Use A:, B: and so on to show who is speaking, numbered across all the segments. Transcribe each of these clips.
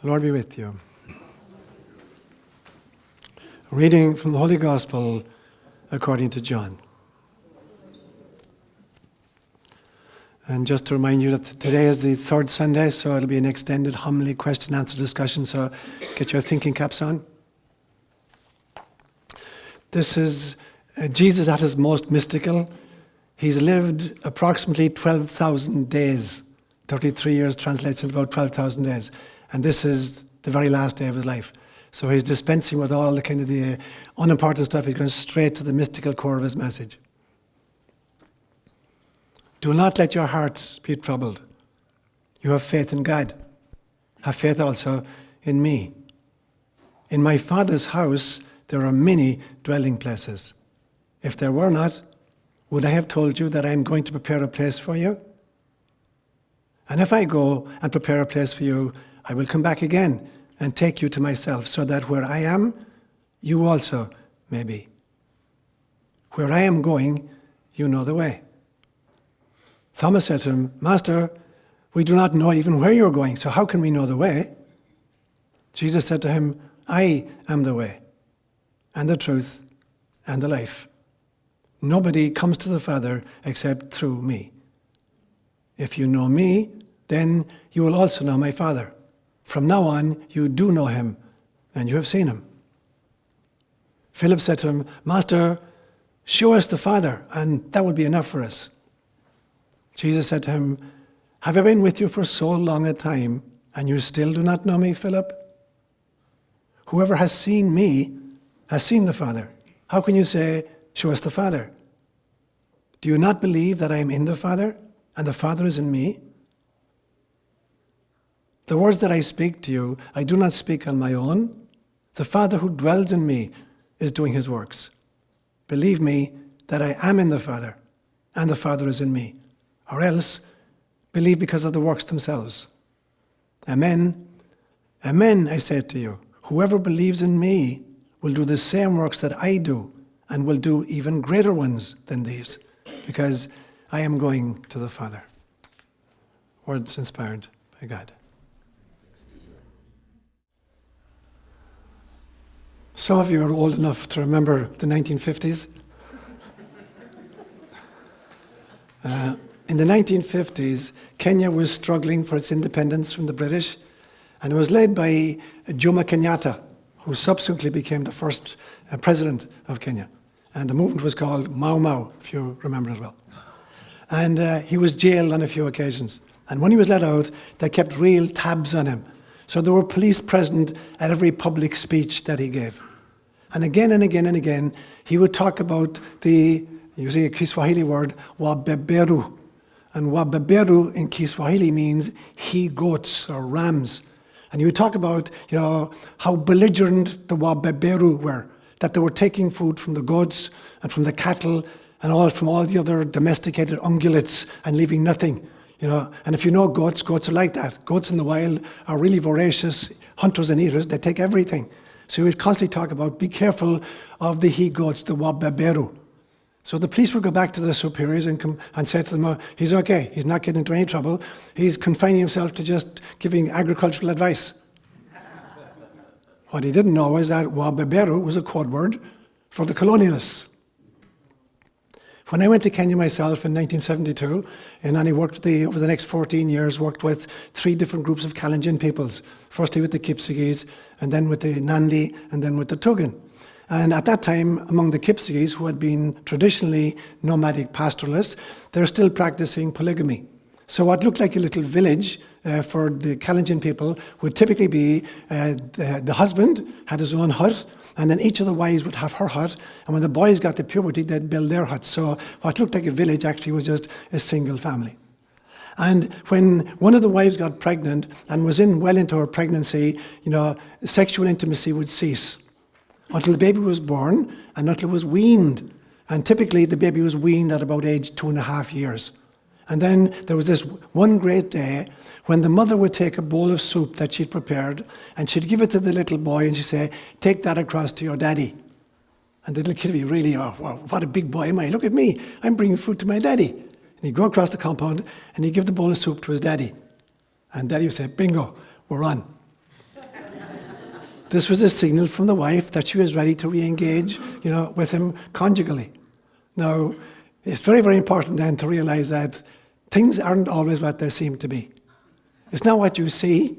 A: Lord be with you. Reading from the Holy Gospel according to John. And just to remind you that today is the third Sunday, so it'll be an extended homily question-answer discussion, so get your thinking caps on. This is Jesus at his most mystical. He's lived approximately 12,000 days. 33 years translates into about 12,000 days. And this is the very last day of his life. So he's dispensing with all the kind of the unimportant stuff. He's going straight to the mystical core of his message. Do not let your hearts be troubled. You have faith in God. Have faith also in me. In my Father's house there are many dwelling places. If there were not, would I have told you that I am going to prepare a place for you? And if I go and prepare a place for you, I will come back again and take you to myself, so that where I am, you also may be. Where I am going, you know the way. Thomas said to him, Master, we do not know even where you are going, so how can we know the way? Jesus said to him, I am the way, and the truth, and the life. Nobody comes to the Father except through me. If you know me, then you will also know my Father. From now on, you do know him, and you have seen him. Philip said to him, Master, show us the Father, and that would be enough for us. Jesus said to him, have I been with you for so long a time, and you still do not know me, Philip? Whoever has seen me has seen the Father. How can you say, show us the Father? Do you not believe that I am in the Father, and the Father is in me? The words that I speak to you, I do not speak on my own. The Father who dwells in me is doing his works. Believe me that I am in the Father, and the Father is in me. Or else, believe because of the works themselves. Amen. Amen, I say to you. Whoever believes in me will do the same works that I do, and will do even greater ones than these, because I am going to the Father. Words inspired by God. Some of you are old enough to remember the 1950s. In the 1950s, Kenya was struggling for its independence from the British, and it was led by Jomo Kenyatta, who subsequently became the first president of Kenya. And the movement was called Mau Mau, if you remember it well. And he was jailed on a few occasions. And when he was let out, they kept real tabs on him. So there were police present at every public speech that he gave. And again and again and again, he would talk about using a Kiswahili word, wabeberu. And wabeberu in Kiswahili means he-goats or rams. And he would talk about, how belligerent the wabeberu were, that they were taking food from the goats and from the cattle and from all the other domesticated ungulates and leaving nothing. And if you know goats are like that. Goats in the wild are really voracious hunters and eaters. They take everything. So he would constantly talk about, be careful of the he-goats, the wabeberu. So the police would go back to their superiors and say to them, he's okay, he's not getting into any trouble. He's confining himself to just giving agricultural advice. What he didn't know is that wabeberu was a code word for the colonialists. When I went to Kenya myself in 1972, and I worked over the next 14 years, worked with 3 different groups of Kalenjin peoples. Firstly with the Kipsigis, and then with the Nandi, and then with the Tugen. And at that time, among the Kipsigis, who had been traditionally nomadic pastoralists, they're still practicing polygamy. So what looked like a little village for the Kalenjin people would typically be the husband had his own hut, and then each of the wives would have her hut, and when the boys got to puberty, they'd build their huts. So what looked like a village actually was just a single family. And when one of the wives got pregnant and was well into her pregnancy, sexual intimacy would cease until the baby was born and until it was weaned. And typically the baby was weaned at about age 2.5 years. And then there was this one great day when the mother would take a bowl of soup that she'd prepared and she'd give it to the little boy and she'd say, take that across to your daddy. And the little kid would be really, wow, what a big boy am I? Look at me, I'm bringing food to my daddy. And he'd go across the compound and he'd give the bowl of soup to his daddy. And daddy would say, bingo, we're on. this was a signal from the wife that she was ready to re-engage, with him conjugally. Now, it's very, very important then to realize that things aren't always what they seem to be. It's not what you see,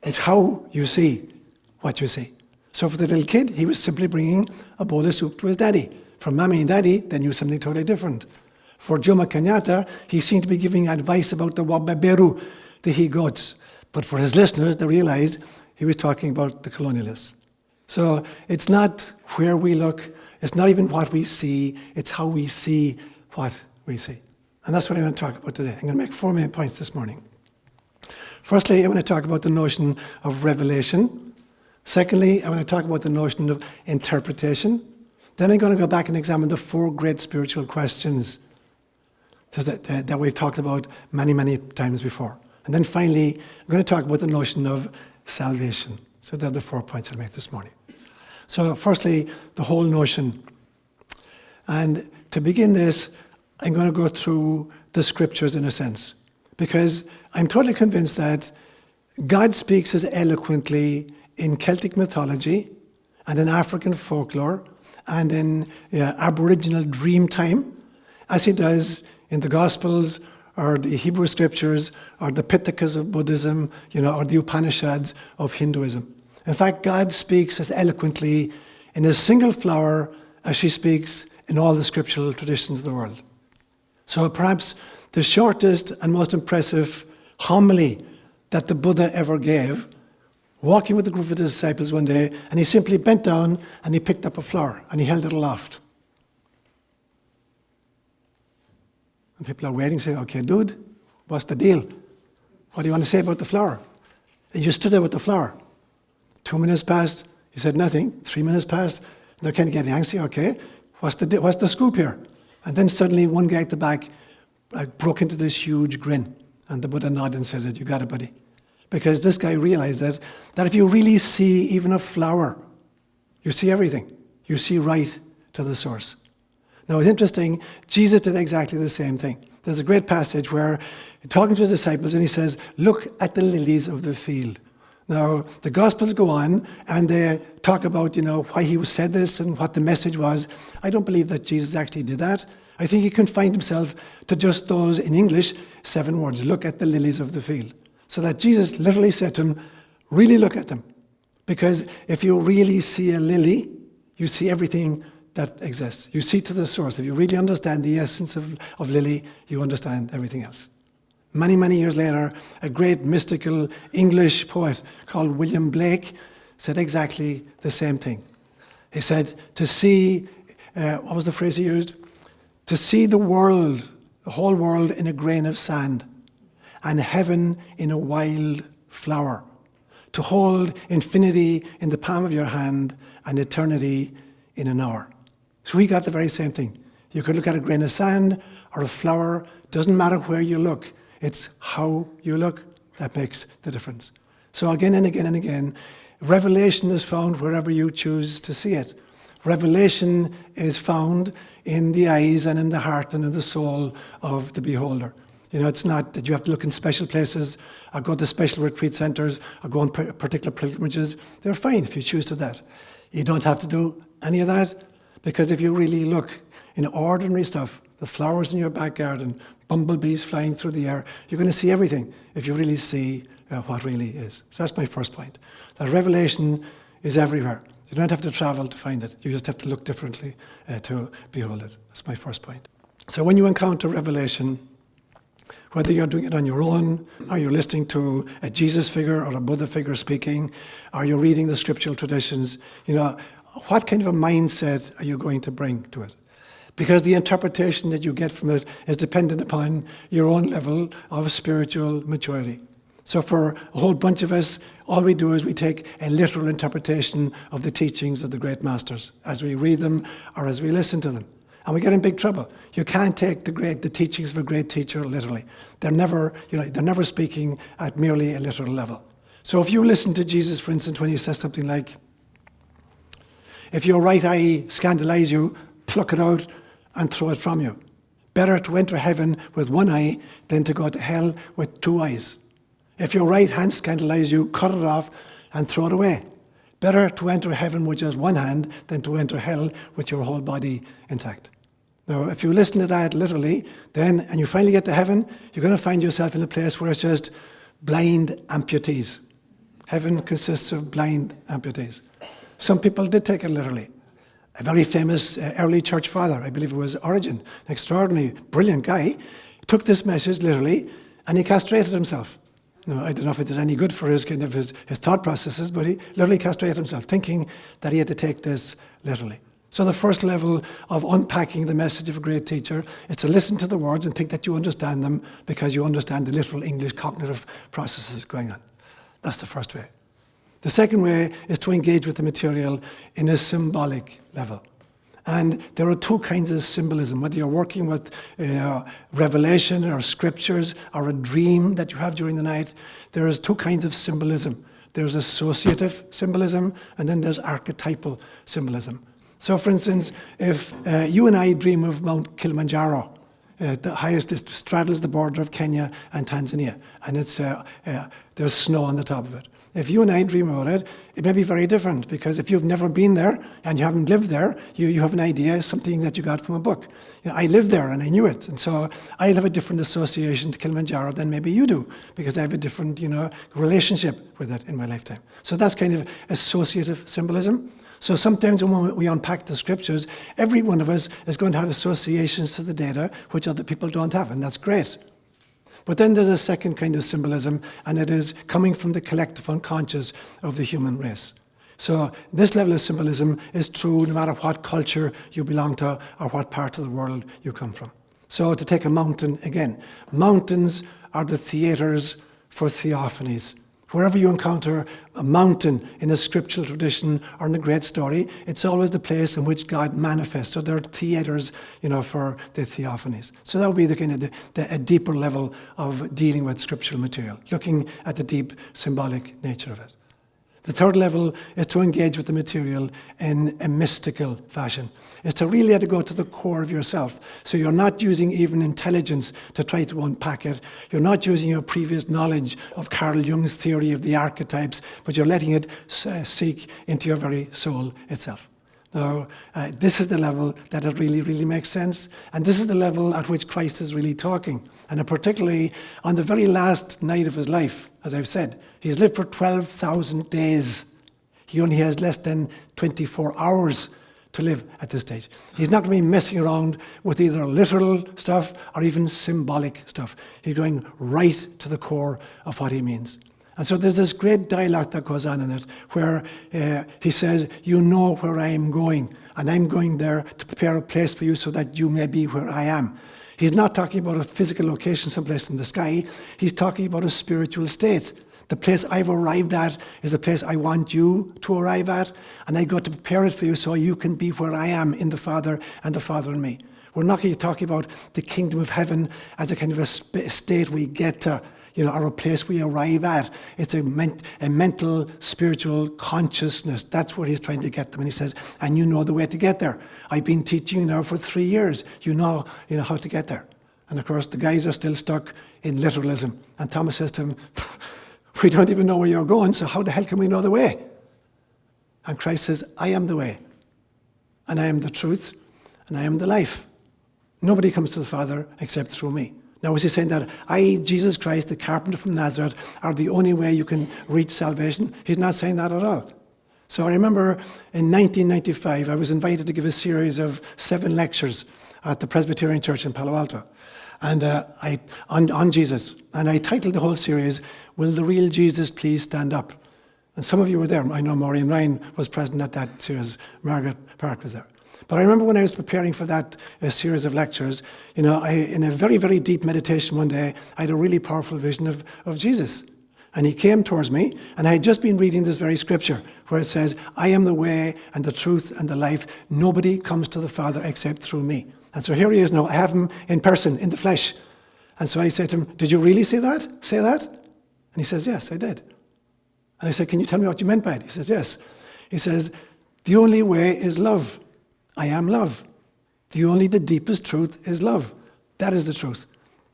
A: it's how you see what you see. So for the little kid, he was simply bringing a bowl of soup to his daddy. For mommy and daddy, they knew something totally different. For Jomo Kenyatta, he seemed to be giving advice about the Wabeberu, the he-goats. But for his listeners, they realized he was talking about the colonialists. So it's not where we look, it's not even what we see, it's how we see what we see. And that's what I'm going to talk about today. I'm going to make 4 main points this morning. Firstly, I want to talk about the notion of revelation. Secondly, I want to talk about the notion of interpretation. Then I'm going to go back and examine the 4 great spiritual questions that we've talked about many, many times before. And then finally, I'm going to talk about the notion of salvation. So they're the 4 points I'll make this morning. So firstly, the whole notion. And to begin this, I'm going to go through the scriptures in a sense, because I'm totally convinced that God speaks as eloquently in Celtic mythology and in African folklore and in Aboriginal dream time as he does in the Gospels or the Hebrew scriptures or the Pitakas of Buddhism, or the Upanishads of Hinduism. In fact, God speaks as eloquently in a single flower as she speaks in all the scriptural traditions of the world. So perhaps the shortest and most impressive homily that the Buddha ever gave, walking with a group of his disciples one day, and he simply bent down and he picked up a flower and he held it aloft. And people are waiting, saying, okay, dude, what's the deal? What do you want to say about the flower? And you stood there with the flower. 2 minutes passed, he said nothing. 3 minutes passed, they're kind of getting antsy, okay, what's the scoop here? And then suddenly one guy at the back broke into this huge grin. And the Buddha nodded and said, you got it, buddy. Because this guy realized that if you really see even a flower, you see everything. You see right to the source. Now, it's interesting, Jesus did exactly the same thing. There's a great passage where he's talking to his disciples and he says, look at the lilies of the field. Now, the Gospels go on and they talk about, why he said this and what the message was. I don't believe that Jesus actually did that. I think he confined himself to just those, in English, 7 words. Look at the lilies of the field. So that Jesus literally said to him, really look at them. Because if you really see a lily, you see everything that exists. You see to the source. If you really understand the essence of lily, you understand everything else. Many, many years later, a great mystical English poet called William Blake said exactly the same thing. He said, to see, what was the phrase he used? To see the world, the whole world in a grain of sand, and heaven in a wild flower. To hold infinity in the palm of your hand and eternity in an hour. So we got the very same thing. You could look at a grain of sand or a flower. Doesn't matter where you look. It's how you look that makes the difference. So again and again and again, revelation is found wherever you choose to see it. Revelation is found in the eyes and in the heart and in the soul of the beholder. It's not that you have to look in special places or go to special retreat centers or go on particular pilgrimages. They're fine if you choose to that. You don't have to do any of that, because if you really look in ordinary stuff, the flowers in your back garden, bumblebees flying through the air, you're going to see everything if you really see what really is. So that's my first point. That revelation is everywhere. You don't have to travel to find it. You just have to look differently to behold it. That's my first point. So when you encounter revelation, whether you're doing it on your own, or you're listening to a Jesus figure or a Buddha figure speaking, or you're reading the scriptural traditions, what kind of a mindset are you going to bring to it? Because the interpretation that you get from it is dependent upon your own level of spiritual maturity. So for a whole bunch of us, all we do is we take a literal interpretation of the teachings of the great masters as we read them or as we listen to them. And we get in big trouble. You can't take the teachings of a great teacher literally. They're never speaking at merely a literal level. So if you listen to Jesus, for instance, when he says something like, if your right eye scandalize you, pluck it out and throw it from you. Better to enter heaven with one eye than to go to hell with 2 eyes. If your right hand scandalize you, cut it off and throw it away. Better to enter heaven with just one hand than to enter hell with your whole body intact. Now, if you listen to that literally, and you finally get to heaven, you're going to find yourself in a place where it's just blind amputees. Heaven consists of blind amputees. Some people did take it literally. A very famous early church father, I believe it was Origen, an extraordinary, brilliant guy, took this message literally, and he castrated himself. Now, I don't know if it did any good for his thought processes, but he literally castrated himself, thinking that he had to take this literally. So the first level of unpacking the message of a great teacher is to listen to the words and think that you understand them because you understand the literal English cognitive processes going on. That's the first way. The second way is to engage with the material in a symbolic level. And there are two kinds of symbolism, whether you're working with revelation or scriptures or a dream that you have during the night. There is two kinds of symbolism. There's associative symbolism, and then there's archetypal symbolism. So, for instance, if you and I dream of Mount Kilimanjaro, the highest, it straddles the border of Kenya and Tanzania, and there's snow on the top of it. If you and I dream about it, it may be very different, because if you've never been there and you haven't lived there, you have an idea, something that you got from a book. I lived there and I knew it, and so I'll have a different association to Kilimanjaro than maybe you do, because I have a different relationship with it in my lifetime. So that's kind of associative symbolism. So sometimes when we unpack the scriptures, every one of us is going to have associations to the data which other people don't have, and that's great. But then there's a second kind of symbolism, and it is coming from the collective unconscious of the human race. So this level of symbolism is true no matter what culture you belong to or what part of the world you come from. So to take a mountain again, mountains are the theatres for theophanies. Wherever you encounter a mountain in a scriptural tradition or in a great story, it's always the place in which God manifests. So there are theatres, for the theophanies. So that would be the kind of a deeper level of dealing with scriptural material, looking at the deep symbolic nature of it. The third level is to engage with the material in a mystical fashion. Is to really have to go to the core of yourself. So you're not using even intelligence to try to unpack it. You're not using your previous knowledge of Carl Jung's theory of the archetypes, but you're letting it seek into your very soul itself. Now, this is the level that it really, really makes sense. And this is the level at which Christ is really talking. And particularly on the very last night of his life, as I've said, he's lived for 12,000 days. He only has less than 24 hours to live at this stage. He's not going to be messing around with either literal stuff or even symbolic stuff. He's going right to the core of what he means. And so there's this great dialogue that goes on in it where he says, you know where I am going, and I'm going there to prepare a place for you so that you may be where I am. He's not talking about a physical location someplace in the sky. He's talking about a spiritual state. The place I've arrived at is the place I want you to arrive at, and I got to prepare it for you so you can be where I am in the Father and the Father in me. We're not talking about the kingdom of heaven as a kind of a state we get to, or a place we arrive at. It's a mental, spiritual consciousness. That's where he's trying to get them. And he says, and you know the way to get there. I've been teaching you now for 3 years. You know how to get there. And of course, the guys are still stuck in literalism. And Thomas says to him, we don't even know where you're going, so how the hell can we know the way? And Christ says, I am the way, and I am the truth, and I am the life. Nobody comes to the Father except through me. Now, is he saying that I, Jesus Christ, the carpenter from Nazareth, are the only way you can reach salvation? He's not saying that at all. So I remember in 1995, I was invited to give a series of 7 lectures at the Presbyterian Church in Palo Alto, and on Jesus. And I titled the whole series, Will the Real Jesus Please Stand Up? And some of you were there. I know Maureen Ryan was present at that series. Margaret Park was there. But I remember when I was preparing for that series of lectures, in a very, very deep meditation one day, I had a really powerful vision of Jesus. And he came towards me, and I had just been reading this very scripture where it says, I am the way and the truth and the life. Nobody comes to the Father except through me. And so here he is now. I have him in person, in the flesh. And so I said to him, did you really say that? Say that? And he says, yes, I did. And I said, can you tell me what you meant by it? He says, yes. He says, the only way is love. I am love. The deepest truth is love. That is the truth.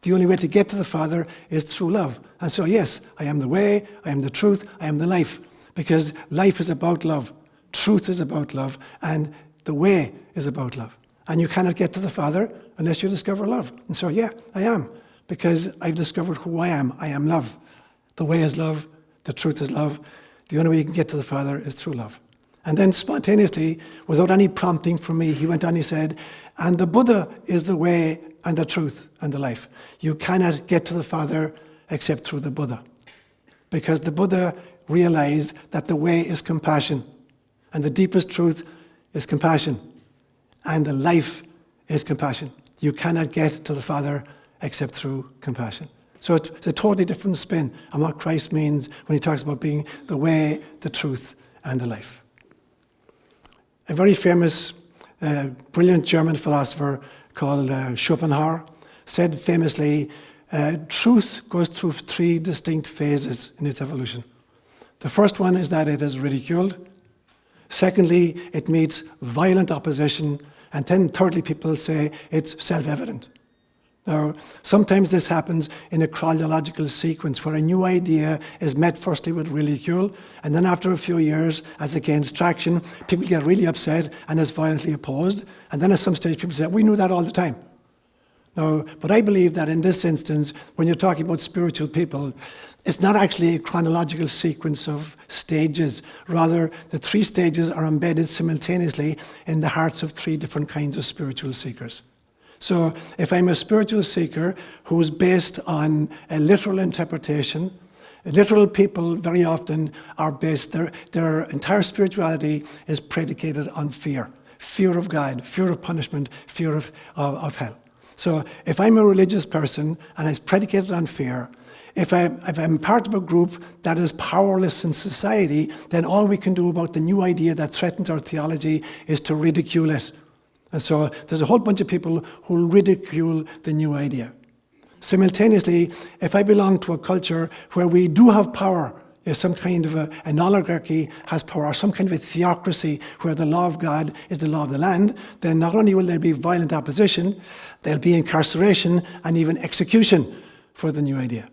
A: The only way to get to the Father is through love. And so, yes, I am the way, I am the truth, I am the life. Because life is about love, truth is about love, and the way is about love. And you cannot get to the Father unless you discover love. And so, yeah, I am, because I've discovered who I am. I am love. The way is love, the truth is love. The only way you can get to the Father is through love. And then spontaneously, without any prompting from me, he went on, he said, and the Buddha is the way and the truth and the life. You cannot get to the Father except through the Buddha. Because the Buddha realized that the way is compassion. And the deepest truth is compassion. And the life is compassion. You cannot get to the Father except through compassion. So it's a totally different spin on what Christ means when he talks about being the way, the truth, and the life. A very famous, brilliant German philosopher called Schopenhauer said famously, truth goes through 3 distinct phases in its evolution. The first one is that it is ridiculed. Secondly, it meets violent opposition. And then thirdly, people say it's self-evident. Now, sometimes this happens in a chronological sequence where a new idea is met firstly with ridicule, and then after a few years, as it gains traction, people get really upset and is violently opposed. And then at some stage, people say, we knew that all the time. Now, but I believe that in this instance, when you're talking about spiritual people, it's not actually a chronological sequence of stages. Rather, the 3 stages are embedded simultaneously in the hearts of 3 different kinds of spiritual seekers. So if I'm a spiritual seeker who's based on a literal interpretation, literal people very often are based, their entire spirituality is predicated on fear. Fear of God, fear of punishment, fear of hell. So if I'm a religious person and it's predicated on fear, if I'm part of a group that is powerless in society, then all we can do about the new idea that threatens our theology is to ridicule it. And so there's a whole bunch of people who ridicule the new idea. Simultaneously, if I belong to a culture where we do have power, if some kind of an oligarchy has power, or some kind of a theocracy where the law of God is the law of the land, then not only will there be violent opposition, there'll be incarceration and even execution for the new idea.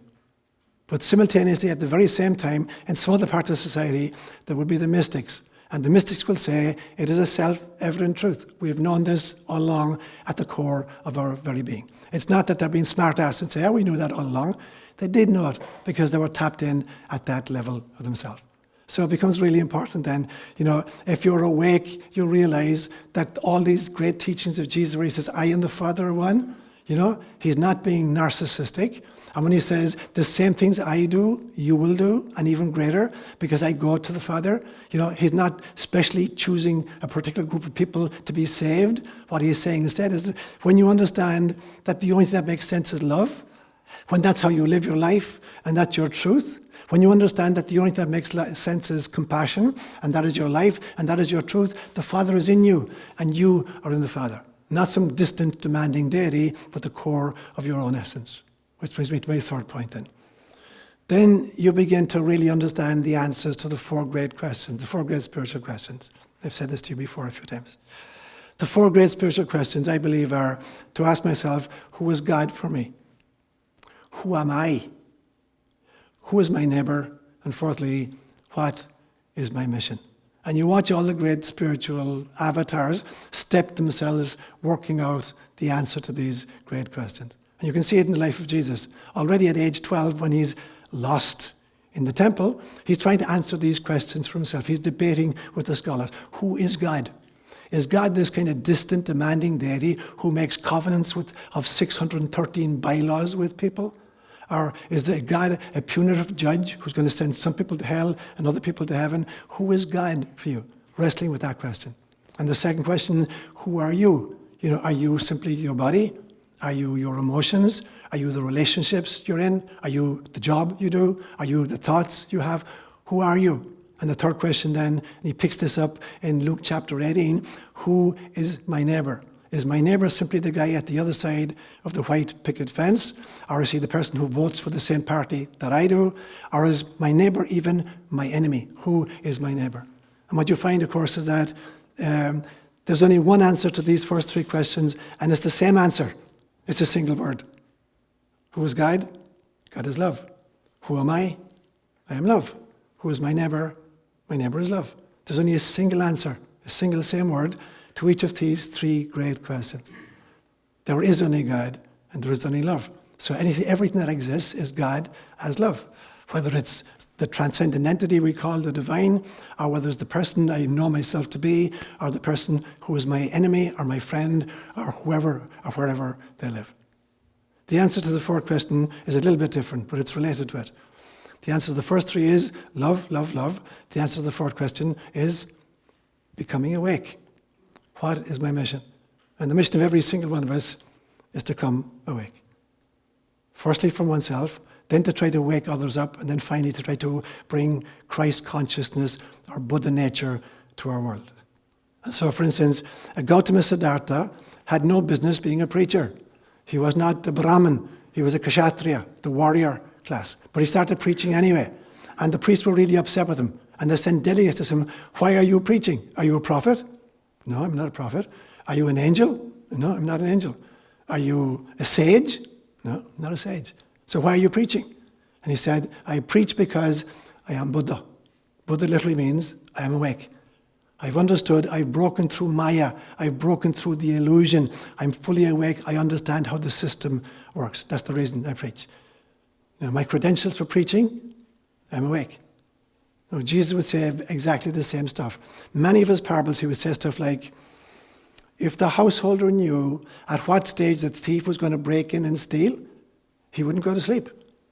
A: But simultaneously, at the very same time, in some other part of society, there will be the mystics. And the mystics will say, it is a self-evident truth. We have known this all along at the core of our very being. It's not that they're being smart-ass and say, oh, we knew that all along. They did know it because they were tapped in at that level of themselves. So it becomes really important then, if you're awake, you realize that all these great teachings of Jesus where he says, I and the Father are one, he's not being narcissistic. And when he says, the same things I do, you will do, and even greater, because I go to the Father, he's not specially choosing a particular group of people to be saved. What he is saying instead is, when you understand that the only thing that makes sense is love, when that's how you live your life, and that's your truth, when you understand that the only thing that makes sense is compassion, and that is your life, and that is your truth, the Father is in you, and you are in the Father. Not some distant, demanding deity, but the core of your own essence. Which brings me to my third point then. Then you begin to really understand the answers to the 4 great questions, the 4 great spiritual questions. I've said this to you before a few times. The 4 great spiritual questions, I believe, are to ask myself, who is God for me? Who am I? Who is my neighbor? And fourthly, what is my mission? And you watch all the great spiritual avatars step themselves working out the answer to these great questions. And you can see it in the life of Jesus. Already at age 12, when he's lost in the temple, he's trying to answer these questions for himself. He's debating with the scholars. Who is God? Is God this kind of distant, demanding deity who makes covenants of 613 bylaws with people? Or is there God a punitive judge who's going to send some people to hell and other people to heaven? Who is God for you? Wrestling with that question. And the second question, who are you? Are you simply your body? Are you your emotions? Are you the relationships you're in? Are you the job you do? Are you the thoughts you have? Who are you? And the third question then, and he picks this up in Luke chapter 18, who is my neighbor? Is my neighbor simply the guy at the other side of the white picket fence? Or is he the person who votes for the same party that I do? Or is my neighbor even my enemy? Who is my neighbor? And what you find, of course, is that there's only one answer to these first 3 questions, and it's the same answer. It's a single word. Who is God? God is love. Who am I? I am love. Who is my neighbor? My neighbour is love. There's only a single answer, a single same word to each of these three great questions. There is only God and there is only love. So everything that exists is God as love. Whether it's the transcendent entity we call the divine, or whether it's the person I know myself to be, or the person who is my enemy or my friend, or whoever or wherever they live. The answer to the fourth question is a little bit different, but it's related to it. The answer to the first three is love, love, love. The answer to the fourth question is becoming awake. What is my mission? And the mission of every single one of us is to come awake. Firstly from oneself, then to try to wake others up, and then finally to try to bring Christ consciousness or Buddha nature to our world. And so, for instance, Gautama Siddhartha had no business being a preacher. He was not a Brahmin. He was a Kshatriya, the warrior class. But he started preaching anyway. And the priests were really upset with him. And they sent delegates to him, why are you preaching? Are you a prophet? No, I'm not a prophet. Are you an angel? No, I'm not an angel. Are you a sage? No, not a sage. So why are you preaching? And he said, I preach because I am Buddha. Buddha literally means I am awake. I've understood, I've broken through Maya, I've broken through the illusion, I'm fully awake, I understand how the system works. That's the reason I preach. Now, my credentials for preaching, I'm awake. Now, Jesus would say exactly the same stuff. Many of his parables, he would say stuff like, if the householder knew at what stage the thief was going to break in and steal, he wouldn't go to sleep.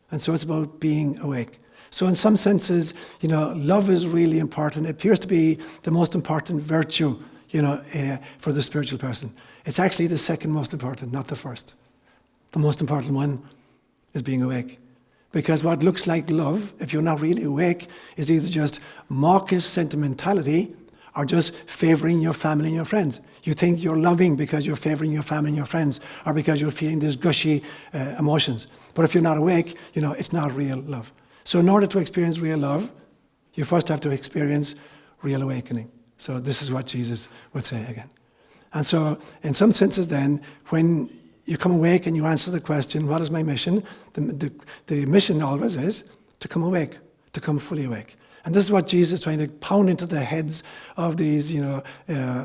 A: And so it's about being awake. So in some senses, love is really important. It appears to be the most important virtue, for the spiritual person. It's actually the second most important, not the first. The most important one is being awake. Because what looks like love, if you're not really awake, is either just mawkish sentimentality or just favouring your family and your friends. You think you're loving because you're favouring your family and your friends, or because you're feeling these gushy emotions. But if you're not awake, it's not real love. So in order to experience real love, you first have to experience real awakening. So this is what Jesus would say again. And so in some senses then, when you come awake and you answer the question, what is my mission? The mission always is to come awake, to come fully awake. And this is what Jesus is trying to pound into the heads of these,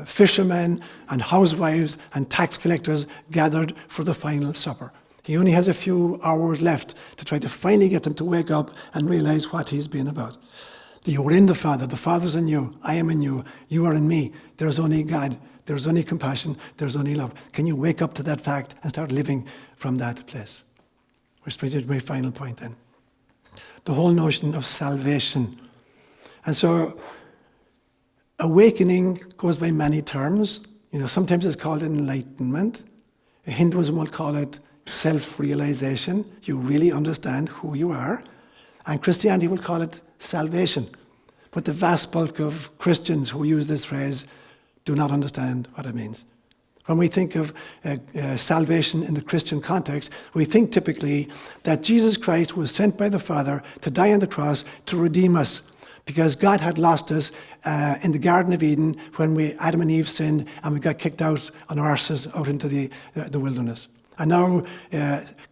A: fishermen and housewives and tax collectors gathered for the final supper. He only has a few hours left to try to finally get them to wake up and realize what he's been about. You are in the Father's in you, I am in you, you are in me. There's only God, there's only compassion, there's only love. Can you wake up to that fact and start living from that place? Which brings me to my final point then. The whole notion of salvation. And so, awakening goes by many terms. Sometimes it's called enlightenment. Hinduism will call it self-realization. You really understand who you are. And Christianity will call it salvation. But the vast bulk of Christians who use this phrase do not understand what it means. When we think of salvation in the Christian context, we think typically that Jesus Christ was sent by the Father to die on the cross to redeem us, because God had lost us in the Garden of Eden when Adam and Eve sinned and we got kicked out on our arses out into the wilderness. And now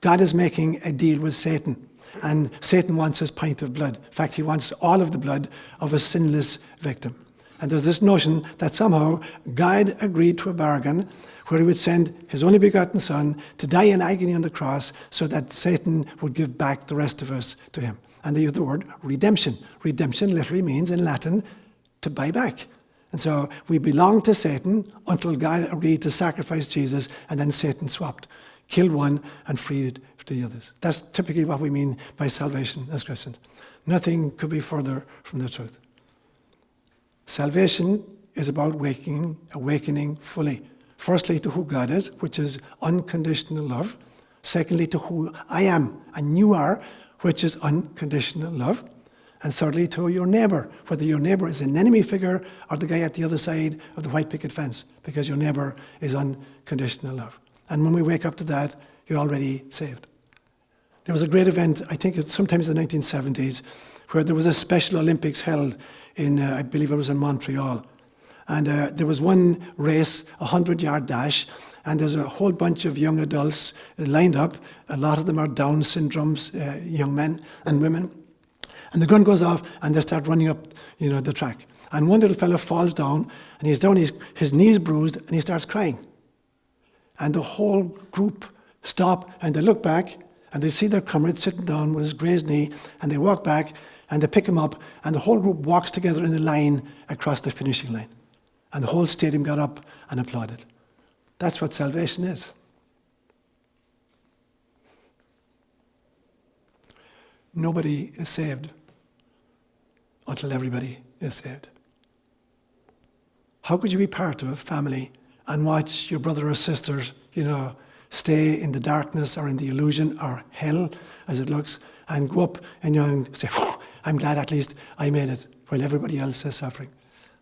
A: God is making a deal with Satan. And Satan wants his pint of blood. In fact, he wants all of the blood of a sinless victim. And there's this notion that somehow God agreed to a bargain where he would send his only begotten Son to die in agony on the cross so that Satan would give back the rest of us to him. And they use the word redemption. Redemption literally means in Latin to buy back. And so we belonged to Satan until God agreed to sacrifice Jesus, and then Satan swapped, killed one and freed the others. That's typically what we mean by salvation as Christians. Nothing could be further from the truth. Salvation is about awakening fully. Firstly, to who God is, which is unconditional love. Secondly, to who I am and you are, which is unconditional love. And thirdly, to your neighbour, whether your neighbour is an enemy figure or the guy at the other side of the white picket fence, because your neighbour is unconditional love. And when we wake up to that, you're already saved. There was a great event, I think it's sometimes in the 1970s, where there was a Special Olympics held in, I believe it was in Montreal. And there was one race, a 100-yard dash, and there's a whole bunch of young adults lined up. A lot of them are Down syndromes, young men and women. And the gun goes off, and they start running up, the track. And one little fellow falls down, and he's down, his knee's bruised, and he starts crying. And the whole group stop, and they look back, and they see their comrade sitting down with his grazed knee, and they walk back, and they pick him up, and the whole group walks together in a line across the finishing line. And the whole stadium got up and applauded. That's what salvation is. Nobody is saved until everybody is saved. How could you be part of a family and watch your brother or sisters, stay in the darkness or in the illusion or hell, as it looks, and go up and say, I'm glad at least I made it, while everybody else is suffering?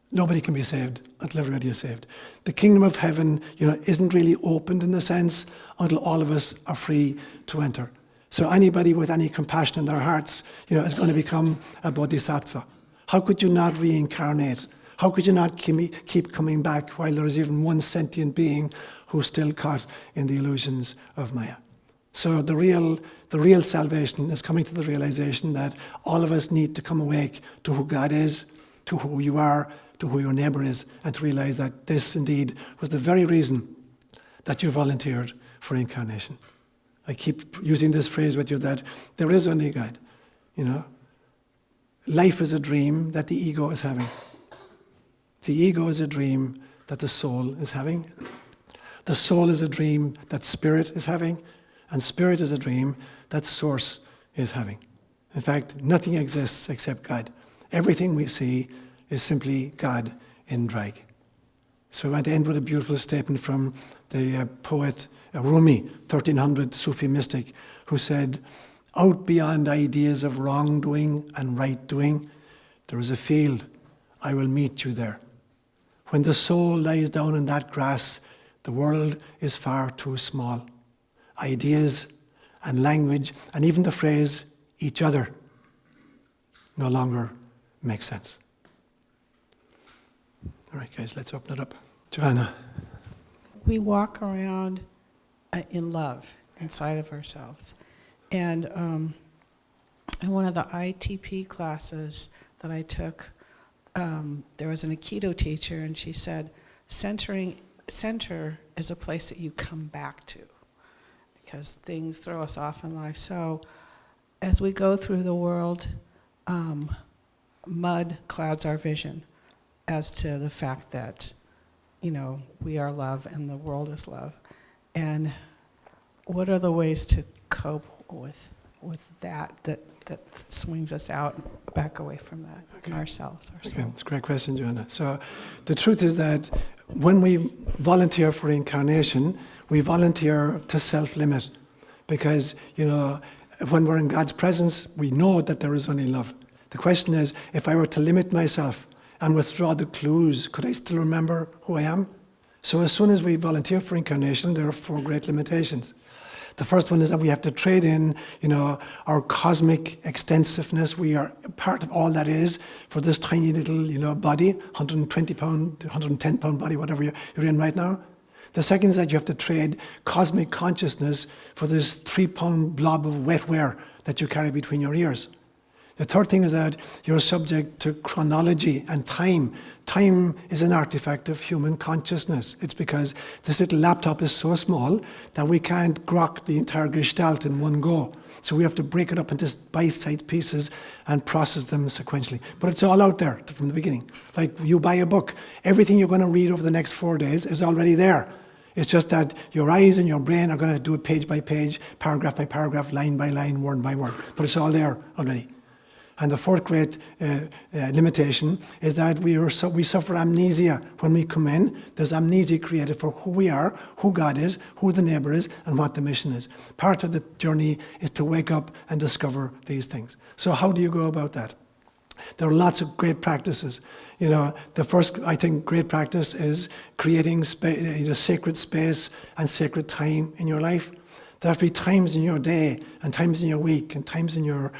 A: Nobody can be saved until everybody is saved. The kingdom of heaven, isn't really opened in a sense until all of us are free to enter. So anybody with any compassion in their hearts, is going to become a bodhisattva. How could you not reincarnate? How could you not keep coming back while there is even one sentient being who's still caught in the illusions of Maya? So the real salvation is coming to the realization that all of us need to come awake to who God is, to who you are, to who your neighbor is, and to realize that this indeed was the very reason that you volunteered for incarnation. I keep using this phrase with you that there is only God. Life is a dream that the ego is having. The ego is a dream that the soul is having. The soul is a dream that spirit is having. And spirit is a dream that source is having. In fact, nothing exists except God. Everything we see is simply God in drag. So I want to end with a beautiful statement from the poet Rumi, 1300 Sufi mystic, who said, "Out beyond ideas of wrongdoing and right doing, there is a field. I will meet you there. When the soul lies down in that grass, the world is far too small. Ideas and language and even the phrase each other no longer make sense." All right, guys, let's open it up. Joanna.
B: We walk around in love inside of ourselves. And in one of the ITP classes that I took, there was an Aikido teacher, and she said, center is a place that you come back to, because things throw us off in life. So as we go through the world, mud clouds our vision as to the fact that, we are love and the world is love. And what are the ways to cope with that swings us out, back away from that, ourselves?
A: Okay, it's a great question, Joanna. So the truth is that when we volunteer for incarnation, we volunteer to self-limit. Because, when we're in God's presence, we know that there is only love. The question is, if I were to limit myself and withdraw the clues, could I still remember who I am? So as soon as we volunteer for incarnation, there are 4 great limitations. The first one is that we have to trade in, our cosmic extensiveness. We are part of all that is for this tiny little, body, 120 pound, 110 pound body, whatever you're in right now. The second is that you have to trade cosmic consciousness for this 3 pound blob of wetware that you carry between your ears. The third thing is that you're subject to chronology and time. Time is an artifact of human consciousness. It's because this little laptop is so small that we can't grok the entire gestalt in one go. So we have to break it up into bite-sized pieces and process them sequentially. But it's all out there from the beginning. Like you buy a book, everything you're going to read over the next 4 days is already there. It's just that your eyes and your brain are going to do it page by page, paragraph by paragraph, line by line, word by word. But it's all there already. And the fourth great limitation is that we suffer amnesia when we come in. There's amnesia created for who we are, who God is, who the neighbor is, and what the mission is. Part of the journey is to wake up and discover these things. So how do you go about that? There are lots of great practices. The first, I think, great practice is creating sacred space and sacred time in your life. There have to be times in your day and times in your week and times in your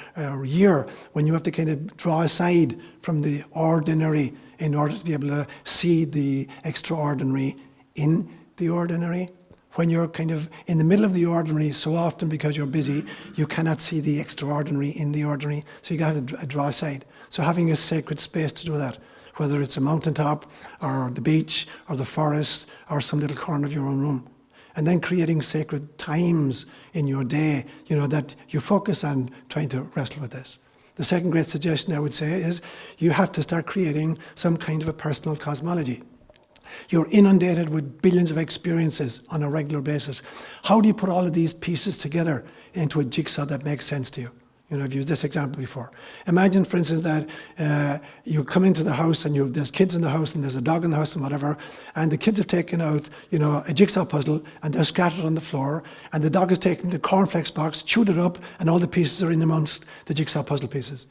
A: year when you have to kind of draw aside from the ordinary in order to be able to see the extraordinary in the ordinary. when you're kind of in the middle of the ordinary, so often because you're busy, you cannot see the extraordinary in the ordinary, so you got to draw aside. So having a sacred space to do that, whether it's a mountaintop or the beach or the forest or some little corner of your own room. And then creating sacred times in your day, that you focus on trying to wrestle with this. The second great suggestion I would say is you have to start creating some kind of a personal cosmology. You're inundated with billions of experiences on a regular basis. How do you put all of these pieces together into a jigsaw that makes sense to you? I've used this example before. Imagine, for instance, that you come into the house and there's kids in the house and there's a dog in the house and whatever, and the kids have taken out, a jigsaw puzzle and they're scattered on the floor, and the dog has taken the cornflakes box, chewed it up, and all the pieces are in amongst the jigsaw puzzle pieces.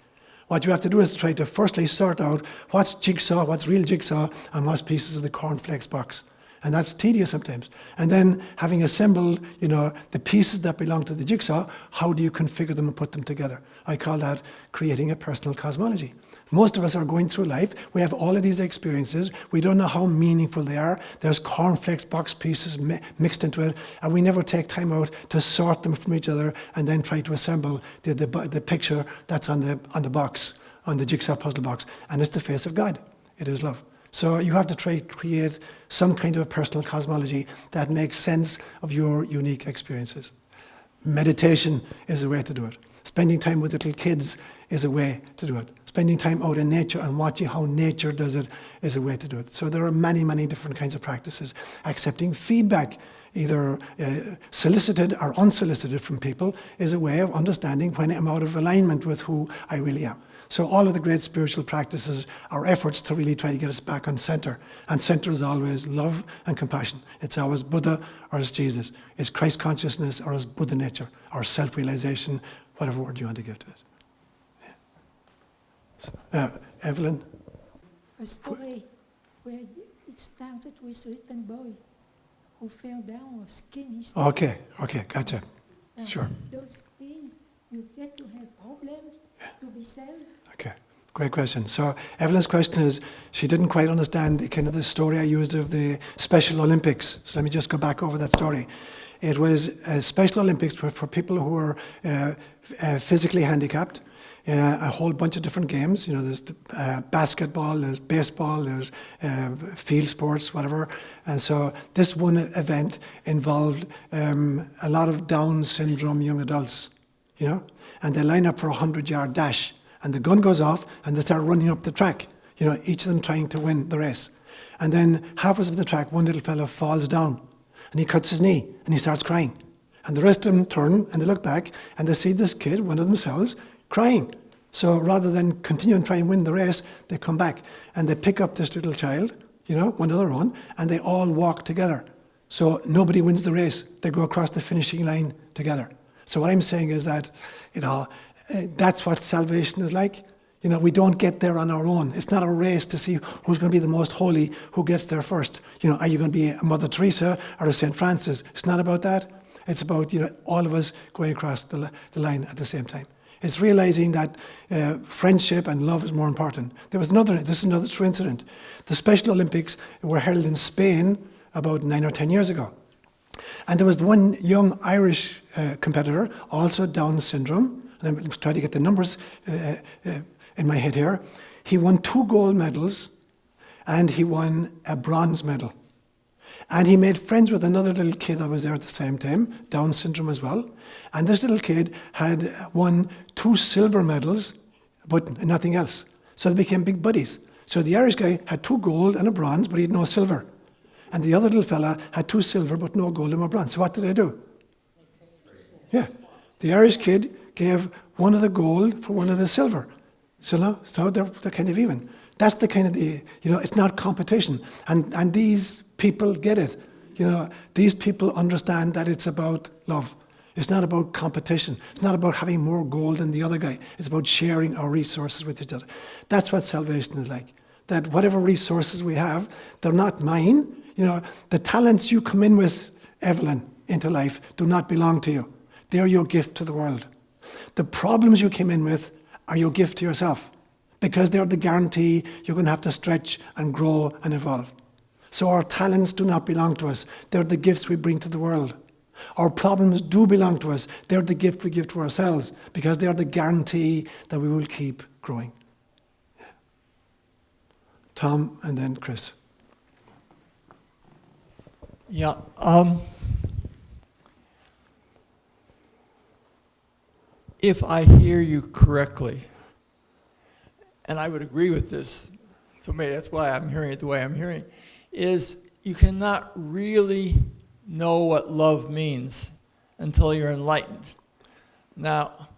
A: What you have to do is try to firstly sort out what's jigsaw, what's real jigsaw, and what's pieces of the cornflakes box. And that's tedious sometimes. And then having assembled, the pieces that belong to the jigsaw, how do you configure them and put them together? I call that creating a personal cosmology. Most of us are going through life. We have all of these experiences. We don't know how meaningful they are. There's cornflakes box pieces mixed into it, and we never take time out to sort them from each other and then try to assemble the picture that's on the box, on the jigsaw puzzle box. And it's the face of God. It is love. So you have to try to create some kind of a personal cosmology that makes sense of your unique experiences. Meditation is a way to do it. Spending time with little kids is a way to do it. Spending time out in nature and watching how nature does it is a way to do it. So there are many, many different kinds of practices. Accepting feedback, either solicited or unsolicited from people, is a way of understanding when I'm out of alignment with who I really am. So all of the great spiritual practices are efforts to really try to get us back on center. And center is always love and compassion. It's always Buddha or it's Jesus. It's Christ consciousness or it's Buddha nature or self-realization, whatever word you want to give to it. Yeah. So, Evelyn?
C: A story where it started with a little boy who fell down or skinned his
A: Okay, gotcha. Sure.
C: Those things, you get to have problems to be self.
A: Okay, great question. So Evelyn's question is, she didn't quite understand the story I used of the Special Olympics. So let me just go back over that story. It was Special Olympics for people who were physically handicapped. A whole bunch of different games. There's basketball, there's baseball, there's field sports, whatever. And so this one event involved a lot of Down syndrome young adults, and they line up for a 100-yard dash. And the gun goes off and they start running up the track, each of them trying to win the race. And then halfway of the track, one little fellow falls down and he cuts his knee and he starts crying. And the rest of them turn and they look back and they see this kid, one of themselves, crying. So rather than continue and try and win the race, they come back and they pick up this little child, one of their own, and they all walk together. So nobody wins the race. They go across the finishing line together. So what I'm saying is that, that's what salvation is like. We don't get there on our own. It's not a race to see who's going to be the most holy, who gets there first. Are you going to be a Mother Teresa or a St. Francis? It's not about that. It's about, all of us going across the line at the same time. It's realizing that friendship and love is more important. This is another true incident. The Special Olympics were held in Spain about 9 or 10 years ago. And there was one young Irish competitor, also Down syndrome, and I'm trying to get the numbers in my head here. He won 2 gold medals and he won a bronze medal. And he made friends with another little kid that was there at the same time, Down syndrome as well. And this little kid had won 2 silver medals, but nothing else. So they became big buddies. So the Irish guy had 2 gold and a bronze, but he had no silver. And the other little fella had 2 silver, but no gold and no bronze. So what did they do? Yeah. The Irish kid gave one of the gold for one of the silver. So they're kind of even. That's the kind of it's not competition. And these people get it. These people understand that it's about love. It's not about competition. It's not about having more gold than the other guy. It's about sharing our resources with each other. That's what salvation is like. That whatever resources we have, they're not mine. The talents you come in with, Evelyn, into life do not belong to you. They're your gift to the world. The problems you came in with are your gift to yourself, because they're the guarantee you're going to have to stretch and grow and evolve. So our talents do not belong to us. They're the gifts we bring to the world. Our problems do belong to us. They're the gift we give to ourselves because they're the guarantee that we will keep growing. Yeah. Tom and then Chris.
D: Yeah. If I hear you correctly, and I would agree with this, so maybe that's why I'm hearing it the way I'm hearing, is you cannot really know what love means until you're enlightened. Now,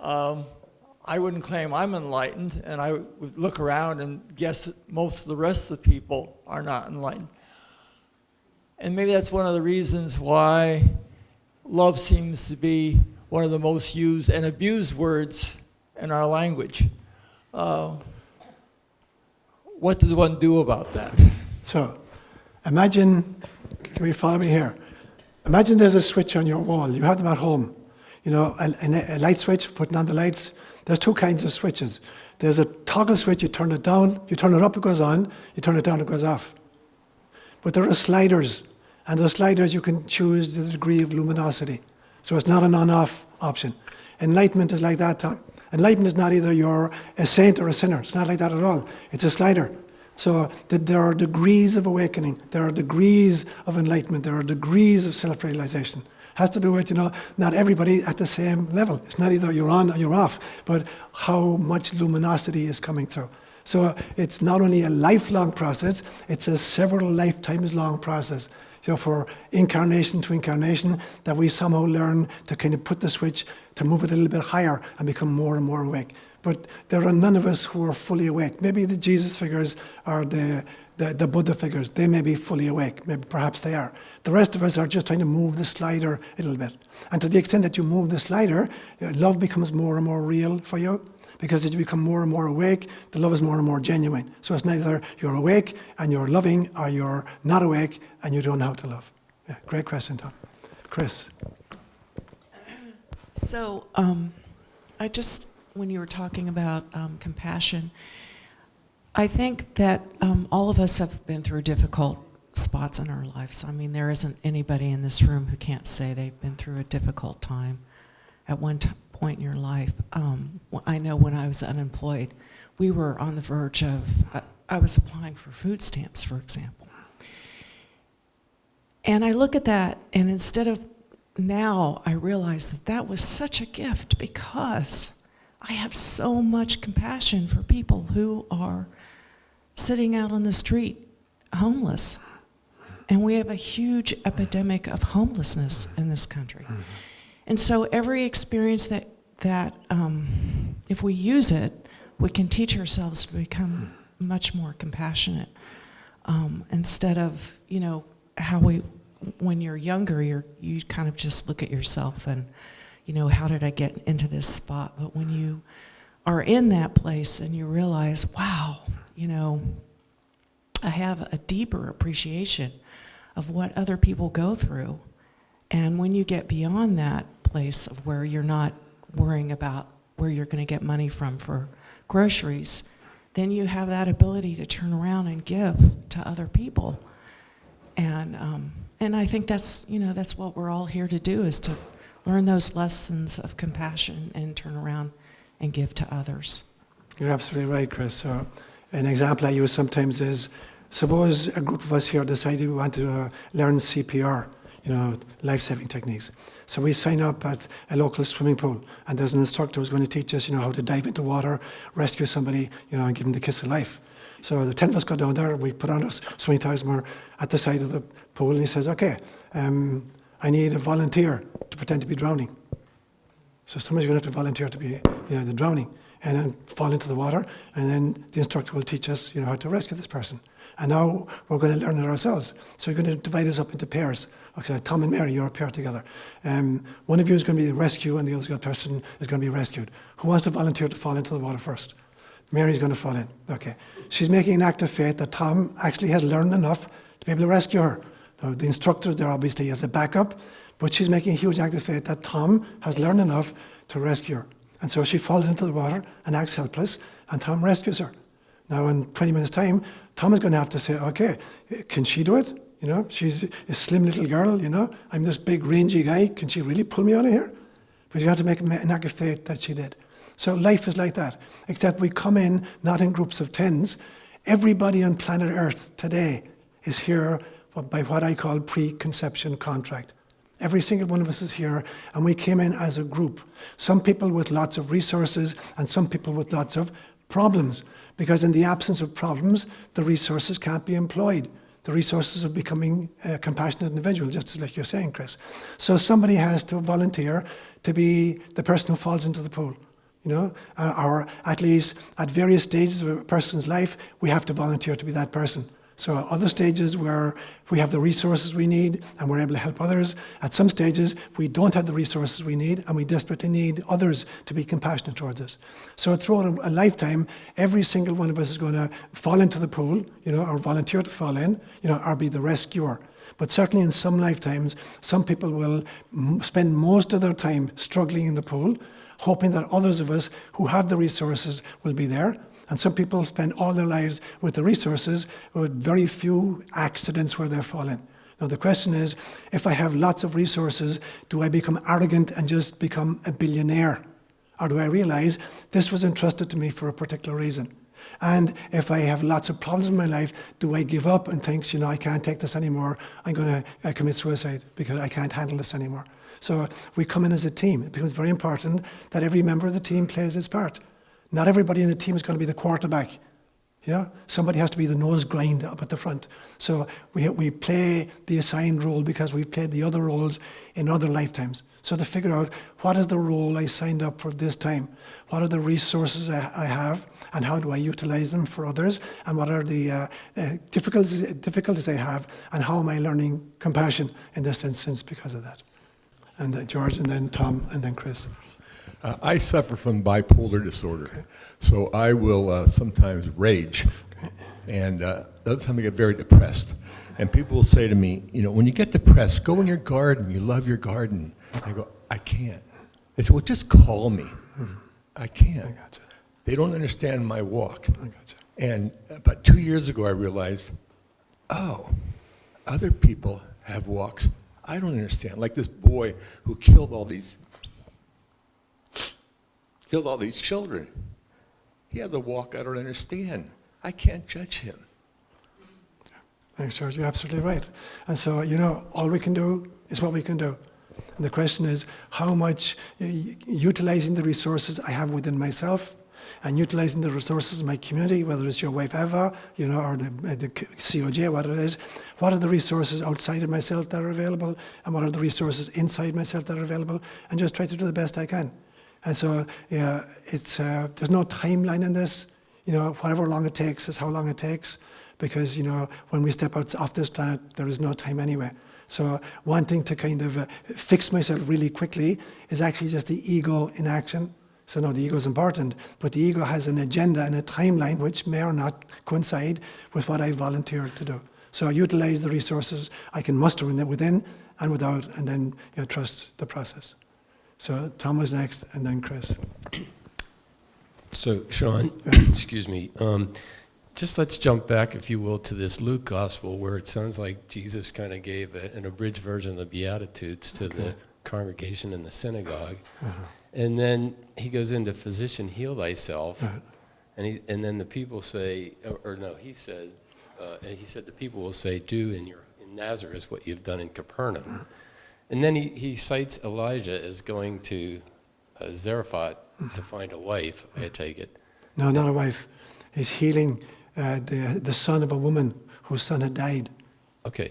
D: I wouldn't claim I'm enlightened, and I would look around and guess that most of the rest of the people are not enlightened. And maybe that's one of the reasons why love seems to be one of the most used and abused words in our language. What does one do about that?
A: So, imagine, can we follow me here? Imagine there's a switch on your wall. You have them at home. You know, a light switch, putting on the lights. There's two kinds of switches. There's a toggle switch, you turn it down, you turn it up, it goes on, you turn it down, it goes off. But there are sliders, and the sliders you can choose the degree of luminosity. So it's not an on-off option. Enlightenment is like that, Tom. Enlightenment is not either you're a saint or a sinner. It's not like that at all. It's a slider. So there are degrees of awakening. There are degrees of enlightenment. There are degrees of self-realization. Has to do with, not everybody at the same level. It's not either you're on or you're off, but how much luminosity is coming through. So it's not only a lifelong process, it's a several lifetimes long process. For incarnation to incarnation, that we somehow learn to kind of put the switch, to move it a little bit higher and become more and more awake. But there are none of us who are fully awake. Maybe the Jesus figures or the Buddha figures, they may be fully awake. Maybe perhaps they are. The rest of us are just trying to move the slider a little bit. And to the extent that you move the slider, love becomes more and more real for you. Because as you become more and more awake, the love is more and more genuine. So it's neither you're awake and you're loving, or you're not awake and you don't know how to love. Yeah, great question, Tom. Chris.
B: So, when you were talking about compassion, I think that all of us have been through difficult spots in our lives. I mean, there isn't anybody in this room who can't say they've been through a difficult time at one point in your life. I know when I was unemployed, we were on the verge of, I was applying for food stamps, for example. And I look at that, and instead of now, I realize that that was such a gift because I have so much compassion for people who are sitting out on the street, homeless. And we have a huge epidemic of homelessness in this country. Mm-hmm. And so every experience that if we use it, we can teach ourselves to become much more compassionate. Instead of, how when you're younger, you kind of just look at yourself and, how did I get into this spot? But when you are in that place and you realize, wow, I have a deeper appreciation of what other people go through. And when you get beyond that place of where you're not worrying about where you're going to get money from for groceries, then you have that ability to turn around and give to other people. And I think that's what we're all here to do, is to learn those lessons of compassion and turn around and give to others.
A: You're absolutely right, Chris. So an example I use sometimes is, suppose a group of us here decided we want to learn CPR, life-saving techniques. So we sign up at a local swimming pool, and there's an instructor who's going to teach us, how to dive into water, rescue somebody, and give them the kiss of life. So the 10 of us go down there, we put on our swimming trunks, and we're at the side of the pool, and he says, okay, I need a volunteer to pretend to be drowning. So somebody's going to have to volunteer to be the drowning, and then fall into the water, and then the instructor will teach us how to rescue this person. And now we're going to learn it ourselves. So we're going to divide us up into pairs. Okay, Tom and Mary, you're a pair together. One of you is going to be the rescue, and the other person is going to be rescued. Who wants to volunteer to fall into the water first? Mary's going to fall in. Okay. She's making an act of faith that Tom actually has learned enough to be able to rescue her. Now, the instructor's there obviously as a backup, but she's making a huge act of faith that Tom has learned enough to rescue her. And so she falls into the water and acts helpless, and Tom rescues her. Now in 20 minutes' time, Tom is going to have to say, okay, can she do it? You know, she's a slim little girl, you know. I'm this big rangy guy. Can she really pull me out of here? But you have to make an act of faith that she did. So life is like that, except we come in not in groups of tens. Everybody on planet Earth today is here by what I call preconception contract. Every single one of us is here, and we came in as a group. Some people with lots of resources, and some people with lots of problems. Because in the absence of problems, the resources can't be employed. The resources of becoming a compassionate individual, just as like you're saying, Chris. So somebody has to volunteer to be the person who falls into the pool. You know, or at least at various stages of a person's life, we have to volunteer to be that person. So at other stages where we have the resources we need and we're able to help others, at some stages we don't have the resources we need and we desperately need others to be compassionate towards us. So throughout a lifetime, every single one of us is going to fall into the pool, you know, or volunteer to fall in, you know, or be the rescuer. But certainly in some lifetimes, some people will spend most of their time struggling in the pool, hoping that others of us who have the resources will be there. And some people spend all their lives with the resources, with very few accidents where they fall in. Now the question is, if I have lots of resources, do I become arrogant and just become a billionaire? Or do I realize this was entrusted to me for a particular reason? And if I have lots of problems in my life, do I give up and think, you know, I can't take this anymore, I'm going to commit suicide because I can't handle this anymore? So we come in as a team. It becomes very important that every member of the team plays its part. Not everybody in the team is going to be the quarterback. Yeah? Somebody has to be the nose grind up at the front. So we play the assigned role because we've played the other roles in other lifetimes. So to figure out what is the role I signed up for this time, what are the resources I have, and how do I utilize them for others, and what are the difficulties I have, and how am I learning compassion in this instance because of that. And George, and then Tom, and then Chris.
E: I suffer from bipolar disorder, okay. So I will sometimes rage, okay. And other times I get very depressed. And people will say to me, you know, when you get depressed, go in your garden, you love your garden. I go, I can't. They say, well, just call me. I can't.
A: I gotcha.
E: They don't understand my walk.
A: I gotcha.
E: And about 2 years ago I realized, oh, other people have walks I don't understand. Like this boy who killed all these children. He had the walk I don't understand. I can't judge him.
A: Thanks, George. You're absolutely right. And so, you know, all we can do is what we can do. And the question is how much utilizing the resources I have within myself and utilizing the resources in my community, whether it's your wife Eva, you know, or the COJ, what it is, what are the resources outside of myself that are available, and what are the resources inside myself that are available, and just try to do the best I can. And so, yeah, it's there's no timeline in this. You know, whatever long it takes is how long it takes, because, you know, when we step out off this planet, there is no time anyway. So wanting to kind of fix myself really quickly is actually just the ego in action. So no, the ego is important, but the ego has an agenda and a timeline which may or not coincide with what I volunteered to do. So I utilize the resources I can muster within and without, and then, you know, trust the process. So Tom was next, and then Chris.
F: So Seán, excuse me, just let's jump back, if you will, to this Luke gospel where it sounds like Jesus kind of gave an abridged version of the Beatitudes to the congregation in the synagogue. And then he goes into physician, heal thyself. And then the people say, he said the people will say, do in Nazareth what you've done in Capernaum. And then he cites Elijah as going to Zarephath to find a wife, I take it.
A: No, not a wife. He's healing the son of a woman whose son had died.
F: Okay.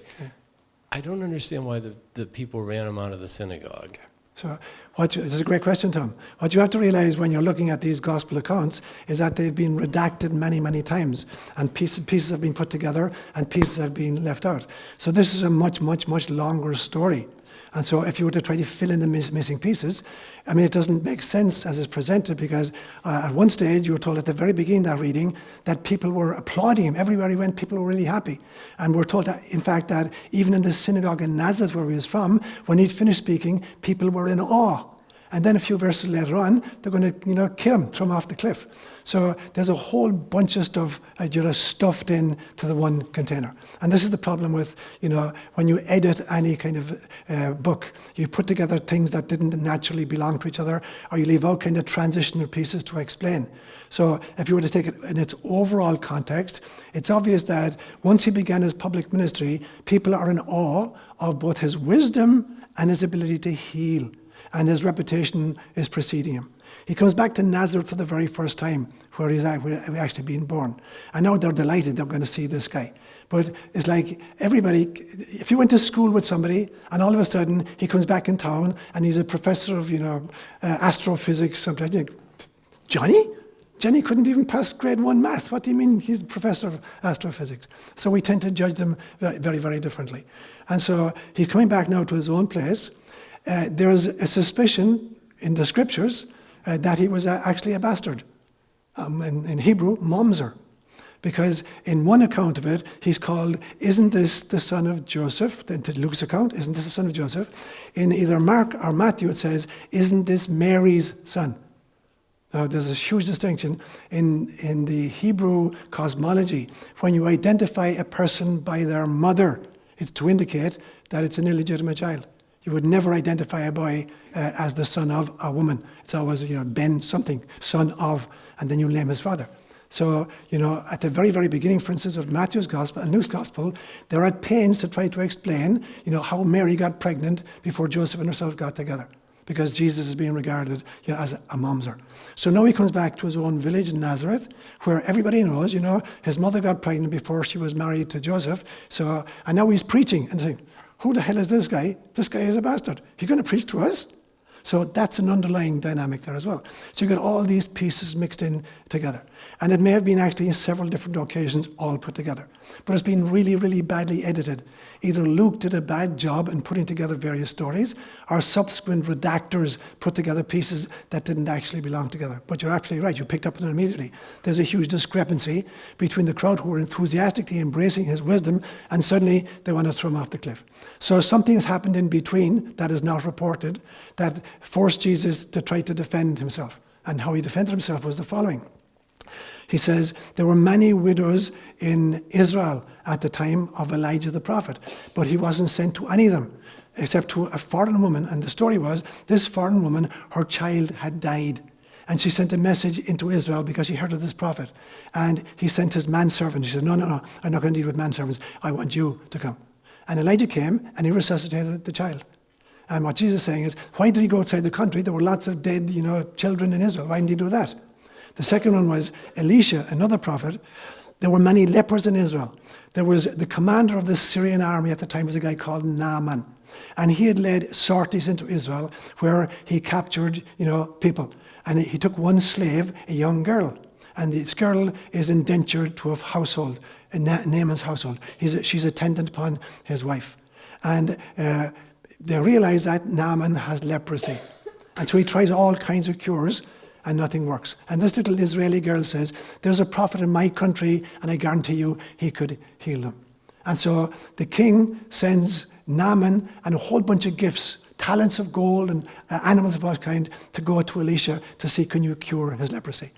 F: I don't understand why the people ran him out of the synagogue.
A: So this is a great question, Tom. What you have to realize when you're looking at these gospel accounts is that they've been redacted many, many times, and pieces have been put together and pieces have been left out. So this is a much, much, much longer story. And so if you were to try to fill in the missing pieces, I mean, it doesn't make sense as it's presented, because at one stage you were told at the very beginning of that reading that people were applauding him. Everywhere he went, people were really happy. And we're told that, in fact, that even in the synagogue in Nazareth where he was from, when he'd finished speaking, people were in awe. And then a few verses later on, they're going to, kill him, throw him off the cliff. So there's a whole bunch of stuff stuffed into the one container. And this is the problem with, when you edit any kind of book, you put together things that didn't naturally belong to each other, or you leave out kind of transitional pieces to explain. So if you were to take it in its overall context, it's obvious that once he began his public ministry, people are in awe of both his wisdom and his ability to heal. And his reputation is preceding him. He comes back to Nazareth for the very first time, where he's actually being born. And now they're delighted they're going to see this guy. But it's like everybody, if you went to school with somebody, and all of a sudden he comes back in town, and he's a professor of, astrophysics, sometimes you think, Johnny couldn't even pass grade 1 math. What do you mean he's a professor of astrophysics? So we tend to judge them very, very, very differently. And so he's coming back now to his own place. There's a suspicion in the scriptures that he was actually a bastard. In Hebrew, mamzer. Because in one account of it, he's called, isn't this the son of Joseph? In Luke's account, isn't this the son of Joseph? In either Mark or Matthew, it says, isn't this Mary's son? Now, there's this huge distinction in the Hebrew cosmology. When you identify a person by their mother, it's to indicate that it's an illegitimate child. You would never identify a boy as the son of a woman. It's always, Ben something, son of, and then you name his father. So, at the very, very beginning, for instance, of Matthew's Gospel and Luke's Gospel, they're at pains to try to explain, how Mary got pregnant before Joseph and herself got together. Because Jesus is being regarded as a mamzer. So now he comes back to his own village in Nazareth, where everybody knows, his mother got pregnant before she was married to Joseph. So, and now he's preaching and saying, who the hell is this guy? This guy is a bastard. He's going to preach to us? So that's an underlying dynamic there as well. So you got all these pieces mixed in together. And it may have been actually several different occasions all put together. But it's been really, really badly edited. Either Luke did a bad job in putting together various stories, or subsequent redactors put together pieces that didn't actually belong together. But you're absolutely right, you picked up on it immediately. There's a huge discrepancy between the crowd who are enthusiastically embracing his wisdom, and suddenly they want to throw him off the cliff. So something has happened in between that is not reported, that forced Jesus to try to defend himself. And how he defended himself was the following. He says, there were many widows in Israel at the time of Elijah the prophet, but he wasn't sent to any of them, except to a foreign woman. And the story was, this foreign woman, her child had died. And she sent a message into Israel because she heard of this prophet. And he sent his manservant. He said, no, I'm not going to deal with manservants. I want you to come. And Elijah came, and he resuscitated the child. And what Jesus is saying is, why did he go outside the country? There were lots of dead, children in Israel. Why didn't he do that? The second one was Elisha, another prophet. There were many lepers in Israel. There was the commander of the Syrian army at the time was a guy called Naaman. And he had led sorties into Israel where he captured, people. And he took one slave, a young girl. And this girl is indentured to a household, Naaman's household. She's attendant upon his wife. And they realize that Naaman has leprosy. And so he tries all kinds of cures, and nothing works. And this little Israeli girl says, there's a prophet in my country, and I guarantee you he could heal them. And so the king sends Naaman and a whole bunch of gifts, talents of gold and animals of all kind, to go to Elisha to see, can you cure his leprosy?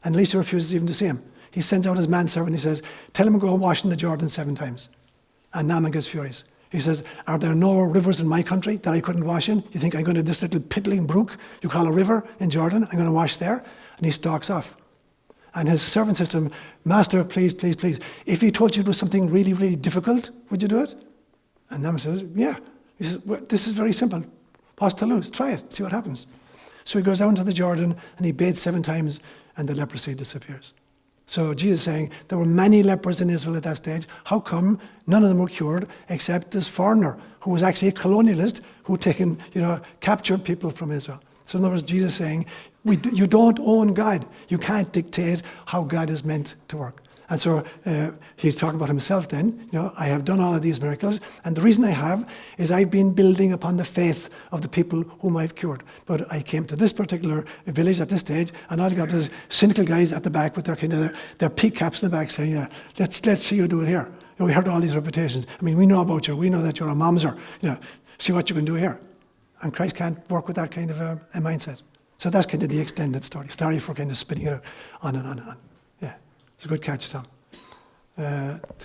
A: And Elisha refuses even to see him. He sends out his manservant, he says, tell him to go wash in the Jordan 7 times. And Naaman gets furious. He says, are there no rivers in my country that I couldn't wash in? You think I'm going to this little piddling brook you call a river in Jordan? I'm going to wash there? And he stalks off. And his servant says to him, Master, please, please, please, if he told you to do something really, really difficult, would you do it? And Naaman says, yeah. He says, well, this is very simple. What's to lose? Try it, see what happens. So he goes down to the Jordan and he bathes 7 times and the leprosy disappears. So Jesus is saying, there were many lepers in Israel at that stage. How come none of them were cured except this foreigner who was actually a colonialist who captured people from Israel? So in other words, Jesus is saying, you don't own God. You can't dictate how God is meant to work. And so he's talking about himself then. I have done all of these miracles, and the reason I have is I've been building upon the faith of the people whom I've cured. But I came to this particular village at this stage, and all you got is cynical guys at the back with their peak caps in the back saying, yeah, let's see you do it here. We heard all these reputations. I mean, we know about you. We know that you're a mamzer. See what you can do here. And Christ can't work with that kind of a mindset. So that's kind of the extended story. Sorry for kind of spinning it on and on and on. Yeah, it's a good catch, Tom.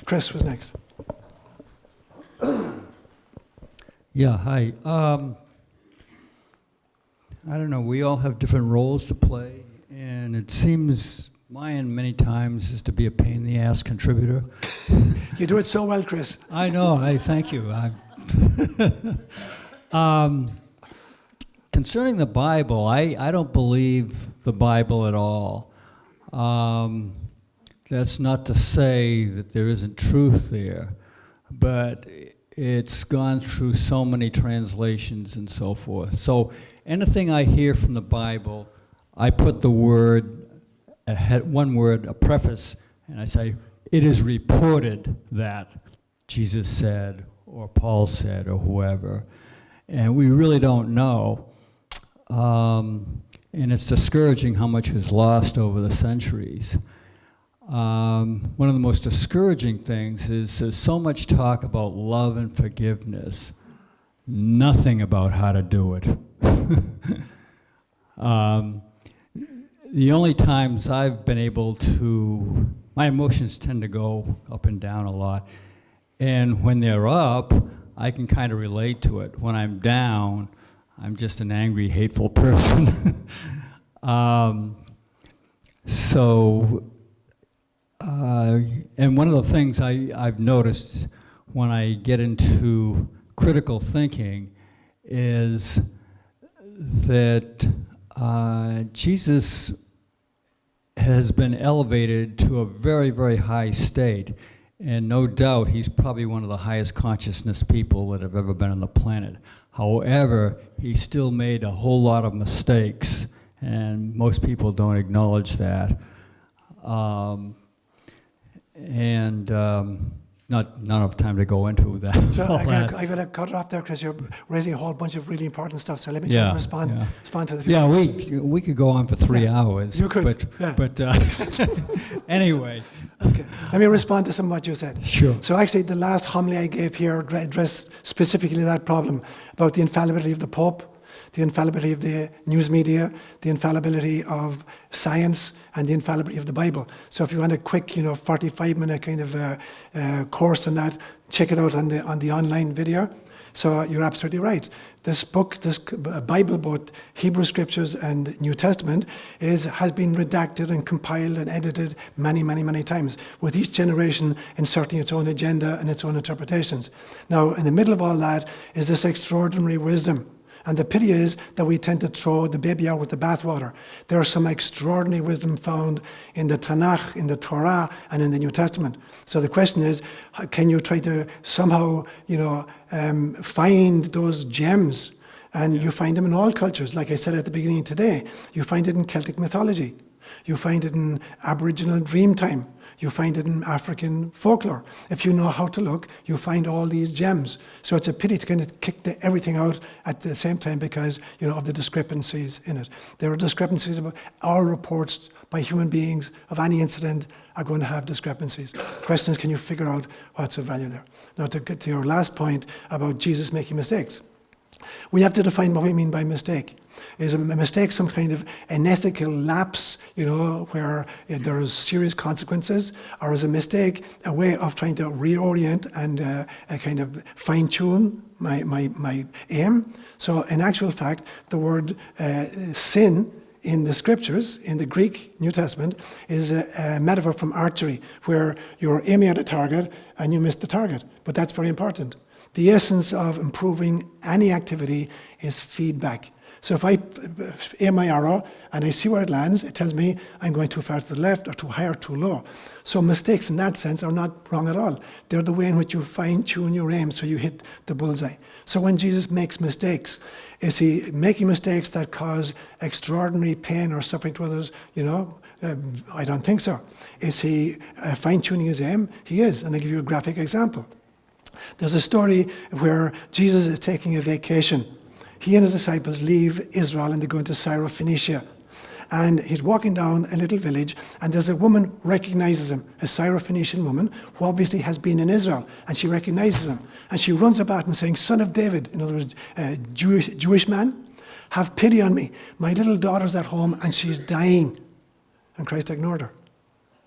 A: Chris was next.
G: Yeah, hi. I don't know, we all have different roles to play, and it seems mine many times is to be a pain in the ass contributor.
A: You do it so well, Chris.
G: I know, I thank you. Concerning the Bible, I don't believe the Bible at all. That's not to say that there isn't truth there, but it's gone through so many translations and so forth. So anything I hear from the Bible, I put the word, one word, a preface, and I say, it is reported that Jesus said, or Paul said, or whoever. And we really don't know. And it's discouraging how much is lost over the centuries. One of the most discouraging things is there's so much talk about love and forgiveness, nothing about how to do it. The only times I've been able to, my emotions tend to go up and down a lot, and when they're up, I can kind of relate to it. When I'm down, I'm just an angry, hateful person. And one of the things I've noticed when I get into critical thinking is that Jesus has been elevated to a very, very high state. And no doubt he's probably one of the highest consciousness people that have ever been on the planet. However, he still made a whole lot of mistakes, and most people don't acknowledge that. Not enough time to go into that.
A: So I got to cut it off there because you're raising a whole bunch of really important stuff. So let me try to respond to the few.
G: Yeah, we could go on for 3 hours.
A: You could.
G: But anyway.
A: Okay. Let me respond to some of what you said.
G: Sure.
A: So actually, the last homily I gave here addressed specifically that problem about the infallibility of the Pope, the infallibility of the news media, the infallibility of science, and the infallibility of the Bible. So if you want a quick, 45-minute kind of course on that, check it out on the online video. So you're absolutely right. This book, this Bible, both Hebrew Scriptures and New Testament, has been redacted and compiled and edited many, many, many times, with each generation inserting its own agenda and its own interpretations. Now, in the middle of all that is this extraordinary wisdom. And the pity is that we tend to throw the baby out with the bathwater. There is some extraordinary wisdom found in the Tanakh, in the Torah, and in the New Testament. So the question is, can you try to somehow, find those gems? And you find them in all cultures. Like I said at the beginning today, you find it in Celtic mythology. You find it in Aboriginal Dreamtime. You find it in African folklore. If you know how to look, you find all these gems. So it's a pity to kind of kick everything out at the same time because, of the discrepancies in it. There are discrepancies about all reports by human beings of any incident are going to have discrepancies. Question is, can you figure out what's of value there? Now, to get to your last point about Jesus making mistakes. We have to define what we mean by mistake. Is a mistake some kind of an ethical lapse, where there are serious consequences, or is a mistake a way of trying to reorient and a kind of fine-tune my aim? So in actual fact, the word sin in the scriptures, in the Greek New Testament, is a metaphor from archery, where you're aiming at a target and you miss the target. But that's very important. The essence of improving any activity is feedback. So if I aim my arrow and I see where it lands, it tells me I'm going too far to the left or too high or too low. So mistakes in that sense are not wrong at all. They're the way in which you fine-tune your aim so you hit the bullseye. So when Jesus makes mistakes, is he making mistakes that cause extraordinary pain or suffering to others? I don't think so. Is he fine-tuning his aim? He is, and I'll give you a graphic example. There's a story where Jesus is taking a vacation. He and his disciples leave Israel and they go into Syrophoenicia. and he's walking down a little village, and there's a woman recognizes him, a Syro-Phoenician woman, who obviously has been in Israel, and she recognizes him. And she runs about and saying, "Son of David," in other words, Jewish man, "have pity on me. My little daughter's at home, and she's dying." And Christ ignored her.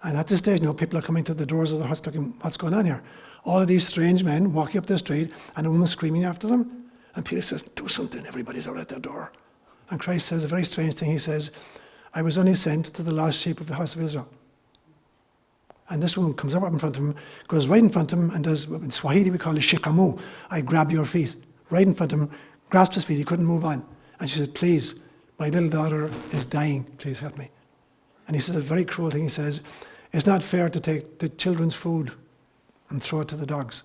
A: And at this stage, people are coming to the doors of the house looking, what's going on here? All of these strange men walking up the street, and a woman screaming after them. And Peter says, "Do something, everybody's out at their door." And Christ says a very strange thing. He says, "I was only sent to the lost sheep of the house of Israel." And this woman comes up in front of him, goes right in front of him, and does, in Swahili we call it shikamu, "I grab your feet." Right in front of him, grasped his feet, he couldn't move on. And she said, "Please, my little daughter is dying, please help me." And he says a very cruel thing. He says, "It's not fair to take the children's food and throw it to the dogs."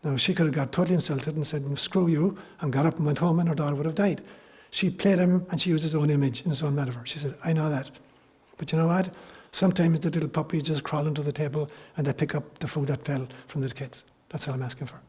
A: Now, she could have got totally insulted and said, "Screw you," and got up and went home, and her daughter would have died. She played him, and she used his own image and his own metaphor. She said, "I know that. But you know what? Sometimes the little puppies just crawl under the table, and they pick up the food that fell from the kids. That's all I'm asking for."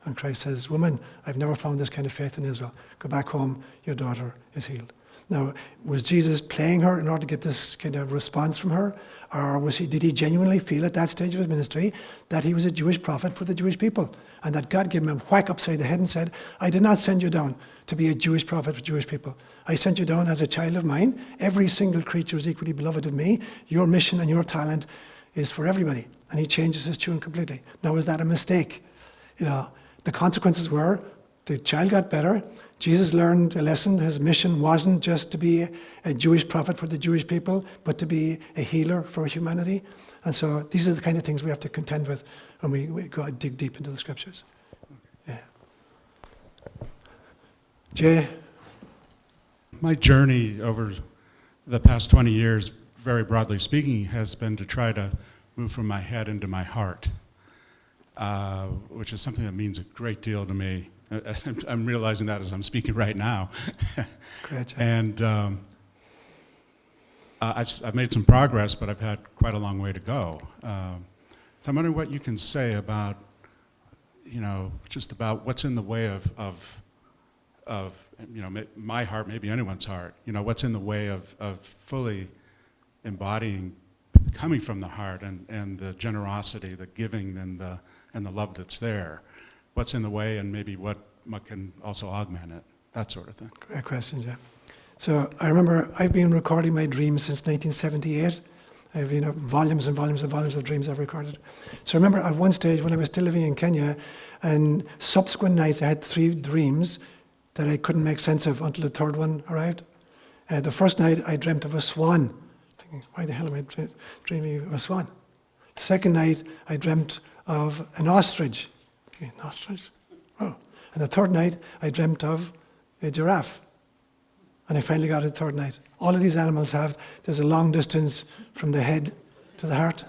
A: And Christ says, "Woman, I've never found this kind of faith in Israel. Go back home, your daughter is healed." Now, was Jesus playing her in order to get this kind of response from her? Or did he genuinely feel at that stage of his ministry that he was a Jewish prophet for the Jewish people? And that God gave him a whack upside the head and said, "I did not send you down to be a Jewish prophet for Jewish people. I sent you down as a child of mine. Every single creature is equally beloved of me. Your mission and your talent is for everybody." And he changes his tune completely. Now, was that a mistake? The consequences were the child got better. Jesus learned a lesson. His mission wasn't just to be a Jewish prophet for the Jewish people, but to be a healer for humanity. And so these are the kind of things we have to contend with when we go dig deep into the scriptures. Yeah. Jay?
H: My journey over the past 20 years, very broadly speaking, has been to try to move from my head into my heart, which is something that means a great deal to me. I'm realizing that as I'm speaking right now.
A: Great job.
H: And I've made some progress, but I've had quite a long way to go. So I'm wondering what you can say about, just about what's in the way of my heart, maybe anyone's heart. What's in the way of fully embodying, coming from the heart, and the generosity, the giving, and the love that's there. What's in the way, and maybe what can also augment it, that sort of thing.
A: Great question, Jay. So I remember I've been recording my dreams since 1978. I have volumes and volumes and volumes of dreams I've recorded. So I remember at one stage when I was still living in Kenya, and subsequent nights I had 3 dreams that I couldn't make sense of until the third one arrived. The first night I dreamt of a swan. Thinking, why the hell am I dreaming of a swan? The second night I dreamt of an ostrich. An ostrich? Oh. And the third night I dreamt of a giraffe. And I finally got it the third night. All of these animals there's a long distance from the head to the heart.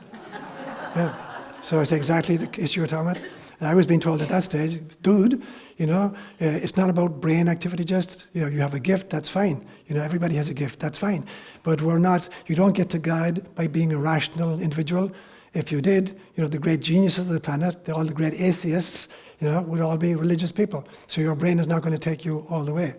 A: Yeah. So it's exactly the issue you're talking about. And I was being told at that stage, dude, it's not about brain activity just, you have a gift, that's fine. Everybody has a gift, that's fine. But you don't get to God by being a rational individual. If you did, the great geniuses of the planet, all the great atheists, would all be religious people. So your brain is not going to take you all the way.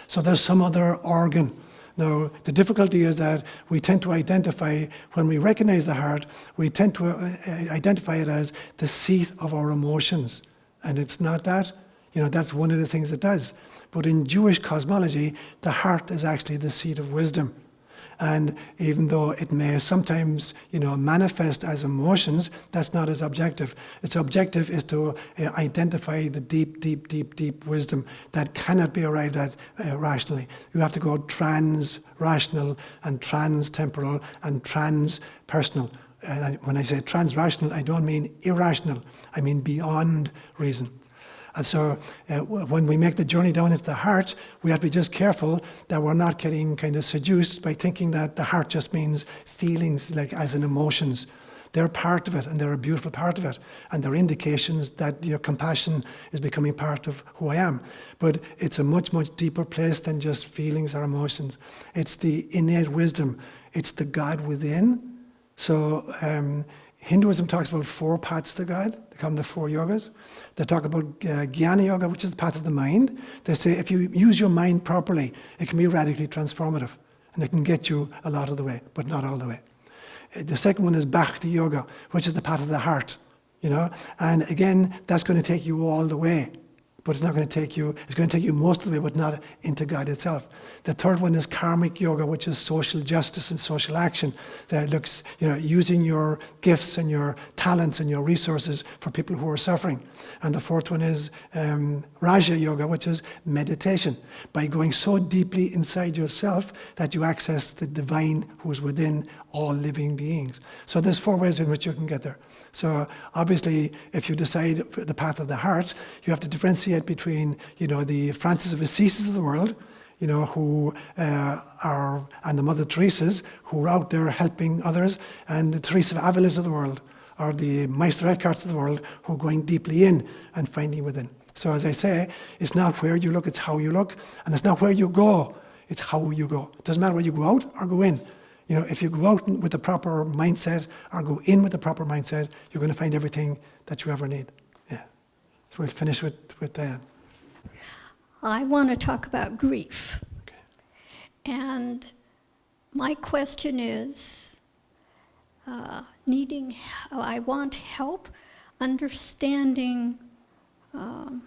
A: So there's some other organ. Now, the difficulty is that we tend to identify, when we recognize the heart, we tend to identify it as the seat of our emotions. And it's not that. That's one of the things it does. But in Jewish cosmology, the heart is actually the seat of wisdom. And even though it may sometimes, manifest as emotions, that's not its objective. Its objective is to identify the deep, deep, deep, deep wisdom that cannot be arrived at rationally. You have to go trans-rational and trans-temporal and trans-personal. And when I say trans-rational, I don't mean irrational. I mean beyond reason. And so when we make the journey down into the heart, we have to be just careful that we're not getting kind of seduced by thinking that the heart just means feelings, like as in emotions. They're part of it, and they're a beautiful part of it. And they're indications that compassion is becoming part of who I am. But it's a much, much deeper place than just feelings or emotions. It's the innate wisdom. It's the God within. So Hinduism talks about 4 paths to God. They call them the 4 yogas. They talk about Jnana Yoga, which is the path of the mind. They say if you use your mind properly, it can be radically transformative. And it can get you a lot of the way, but not all the way. The second one is Bhakti Yoga, which is the path of the heart, you know. And again, that's going to take you all the way. But it's not going to take you, it's going to take you most of the way, but not into God itself. The third one is Karmic Yoga, which is social justice and social action. That looks, you know, using your gifts and your talents and your resources for people who are suffering. And the fourth one is Raja Yoga, which is meditation. By going so deeply inside yourself that you access the divine who is within all living beings. So there's 4 ways in which you can get there. So obviously, if you decide the path of the heart, you have to differentiate between, you know, the Francis of Assisi of the world, you know, who are, and the Mother Teresa's, who are out there helping others, and the Teresa of Avila's of the world, or the Meister Eckhart's of the world, who are going deeply in and finding within. So as I say, it's not where you look, it's how you look, and it's not where you go, it's how you go. It doesn't matter whether you go out or go in. You know, if you go out with the proper mindset or go in with the proper mindset, you're going to find everything that you ever need. Yeah. So we'll finish with Diane.
I: I want to talk about grief.
A: Okay.
I: And my question is, I want help understanding, well,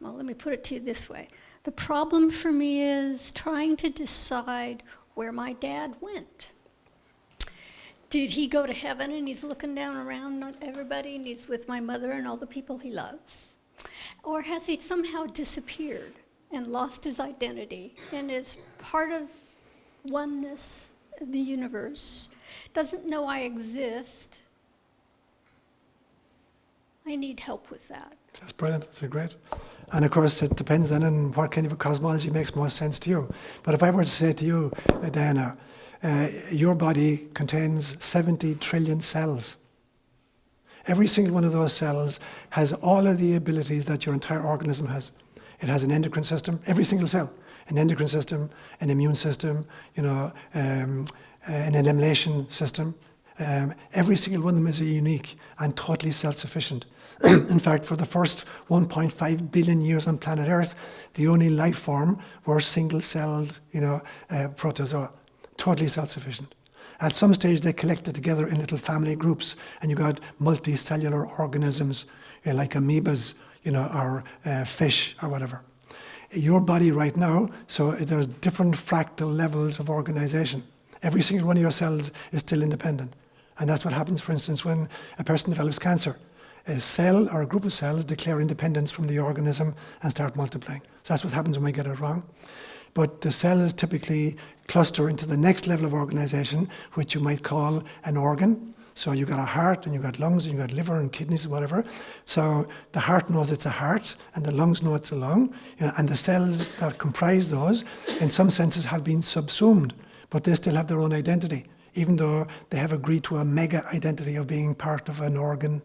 I: let me put it to you this way. The problem for me is trying to decide where my dad went. Did he go to heaven and he's looking down around on everybody and he's with my mother and all the people he loves? Or has he somehow disappeared and lost his identity and is part of oneness of the universe? Doesn't know I exist. I need help with that.
A: That's brilliant. That's great. And of course, it depends then on what kind of a cosmology makes most sense to you. But if I were to say to you, Diana, your body contains 70 trillion cells. Every single one of those cells has all of the abilities that your entire organism has. It has an endocrine system, every single cell, an endocrine system, an immune system, you know, an elimination system. Every single one of them is unique and totally self-sufficient. In fact, for the first 1.5 billion years on planet Earth, the only life form were single-celled, you know, protozoa, totally self-sufficient. At some stage, they collected together in little family groups, and you got multicellular organisms, like amoebas, you know, or fish or whatever. Your body right now, so there's different fractal levels of organization. Every single one of your cells is still independent. And that's what happens, for instance, when a person develops cancer. A cell or a group of cells declare independence from the organism and start multiplying. So that's what happens when we get it wrong. But the cells typically cluster into the next level of organization, which you might call an organ. So you've got a heart, and you've got lungs, and you've got liver and kidneys and whatever. So the heart knows it's a heart, and the lungs know it's a lung. You know, and the cells that comprise those, in some senses, have been subsumed, but they still have their own identity, even though they have agreed to a mega identity of being part of an organ.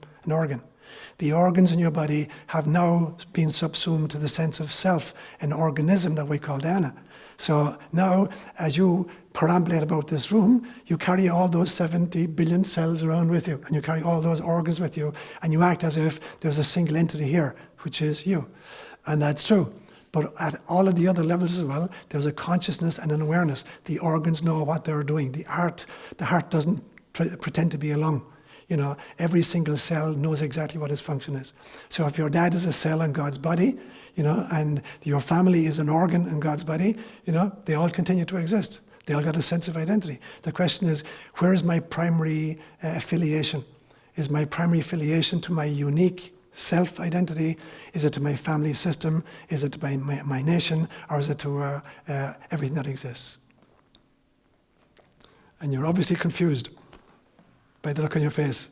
A: The organs in your body have now been subsumed to the sense of self, an organism that we call Diana. So now, as you perambulate about this room, you carry all those 70 billion cells around with you, and you carry all those organs with you, and you act as if there's a single entity here, which is you. And that's true. But at all of the other levels as well, there's a consciousness and an awareness. The organs know what they're doing. The heart doesn't pretend to be a lung. You know, every single cell knows exactly what its function is. So if your dad is a cell in God's body, you know, and your family is an organ in God's body, you know, they all continue to exist. They all got a sense of identity. The question is, where is my primary affiliation? Is my primary affiliation to my unique self-identity? Is it to my family system? Is it to my nation? Or is it to everything that exists? And you're obviously confused by the look on your face.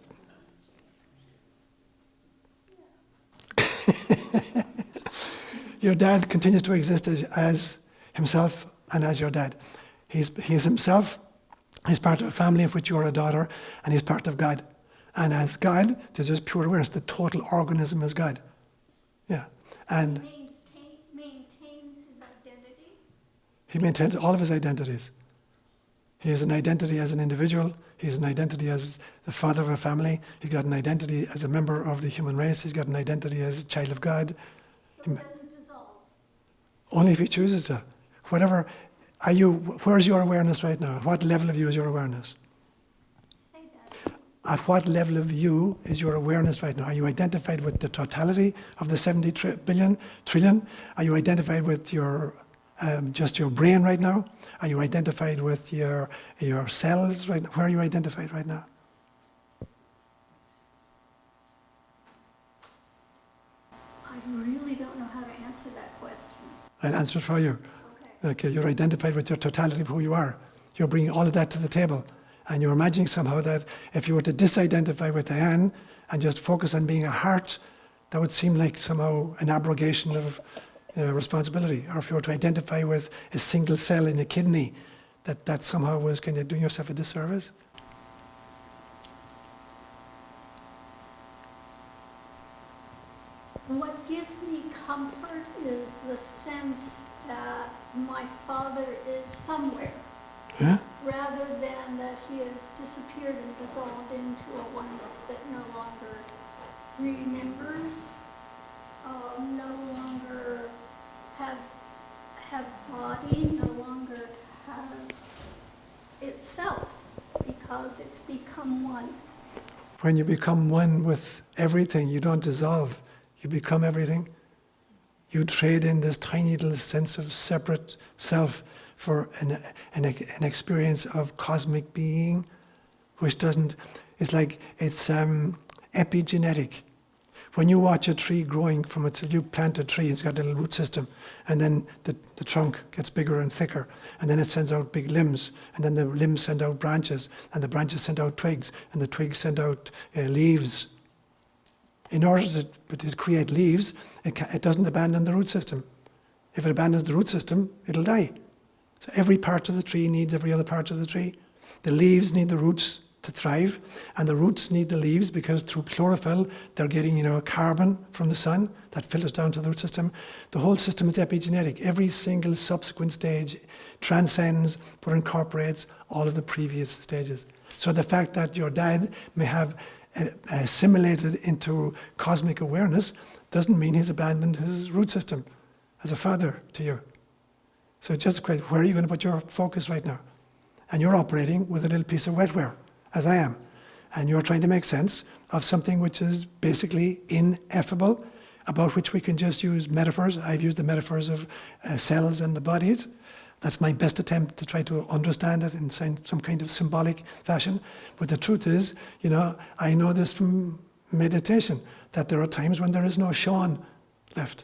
A: Your dad continues to exist as himself and as your dad. He's himself, he's part of a family of which you're a daughter, and he's part of God. And as God, there's just pure awareness. The total organism is God. Yeah. And
I: maintains his identity?
A: He maintains all of his identities. He has an identity as an individual. He has an identity as the father of a family. He's got an identity as a member of the human race. He's got an identity as a child of God.
I: So it doesn't dissolve?
A: Only if he chooses to. Whatever, Where's your awareness right now? At what level of you is your awareness? At what level of you is your awareness right now? Are you identified with the totality of the 70 trillion? Are you identified with your just your brain right now? Are you identified with your cells right now? Where are you identified right now?
I: I really don't know how to answer that question.
A: I'll answer it for you. Okay, you're identified with your totality of who you are. You're bringing all of that to the table. And you're imagining somehow that if you were to disidentify with the hand and just focus on being a heart, that would seem like somehow an abrogation of responsibility. Or if you were to identify with a single cell in a kidney, that somehow was kind of doing yourself a disservice.
I: What gives me comfort is the sense that my father is somewhere,
A: Yeah?
I: rather than that he has disappeared and dissolved into a oneness that no longer remembers, no longer has body, no longer has itself, because it's become one.
A: When you become one with everything, you don't dissolve. You become everything. You trade in this tiny little sense of separate self for an experience of cosmic being, which doesn't, it's like, it's epigenetic. When you watch a tree growing from it, you plant a tree, it's got a little root system, and then the trunk gets bigger and thicker, and then it sends out big limbs, and then the limbs send out branches, and the branches send out twigs, and the twigs send out leaves. In order to create leaves, it doesn't abandon the root system. If it abandons the root system, it'll die. So every part of the tree needs every other part of the tree. The leaves need the roots to thrive, and the roots need the leaves because through chlorophyll they're getting carbon from the sun that filters down to the root system. The whole system is epigenetic. Every single subsequent stage transcends but incorporates all of the previous stages. So the fact that your dad may have assimilated into cosmic awareness doesn't mean he's abandoned his root system as a father to you. So it's just a question, where are you going to put your focus right now? And you're operating with a little piece of wetware, as I am. And you're trying to make sense of something which is basically ineffable, about which we can just use metaphors. I've used the metaphors of cells and the bodies. That's my best attempt to try to understand it in some kind of symbolic fashion. But the truth is, I know this from meditation, that there are times when there is no Seán left.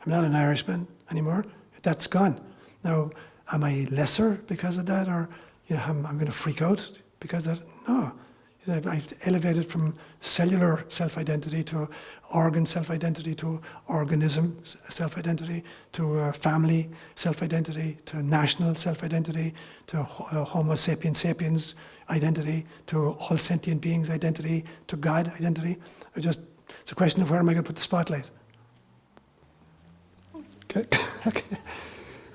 A: I'm not an Irishman anymore. That's gone. Now, am I lesser because of that? Or I'm going to freak out because of that? No. I've elevated from cellular self-identity to organ self-identity to organism self-identity to family self-identity to national self-identity to Homo sapiens sapiens identity to all sentient beings identity to God identity. It's a question of where am I going to put the spotlight. Okay. Okay.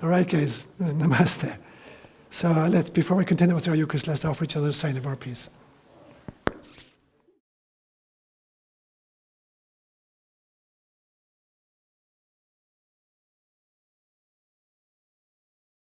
A: All right, guys. Namaste. So before we continue with our Eucharist, let's offer each other a sign of our peace.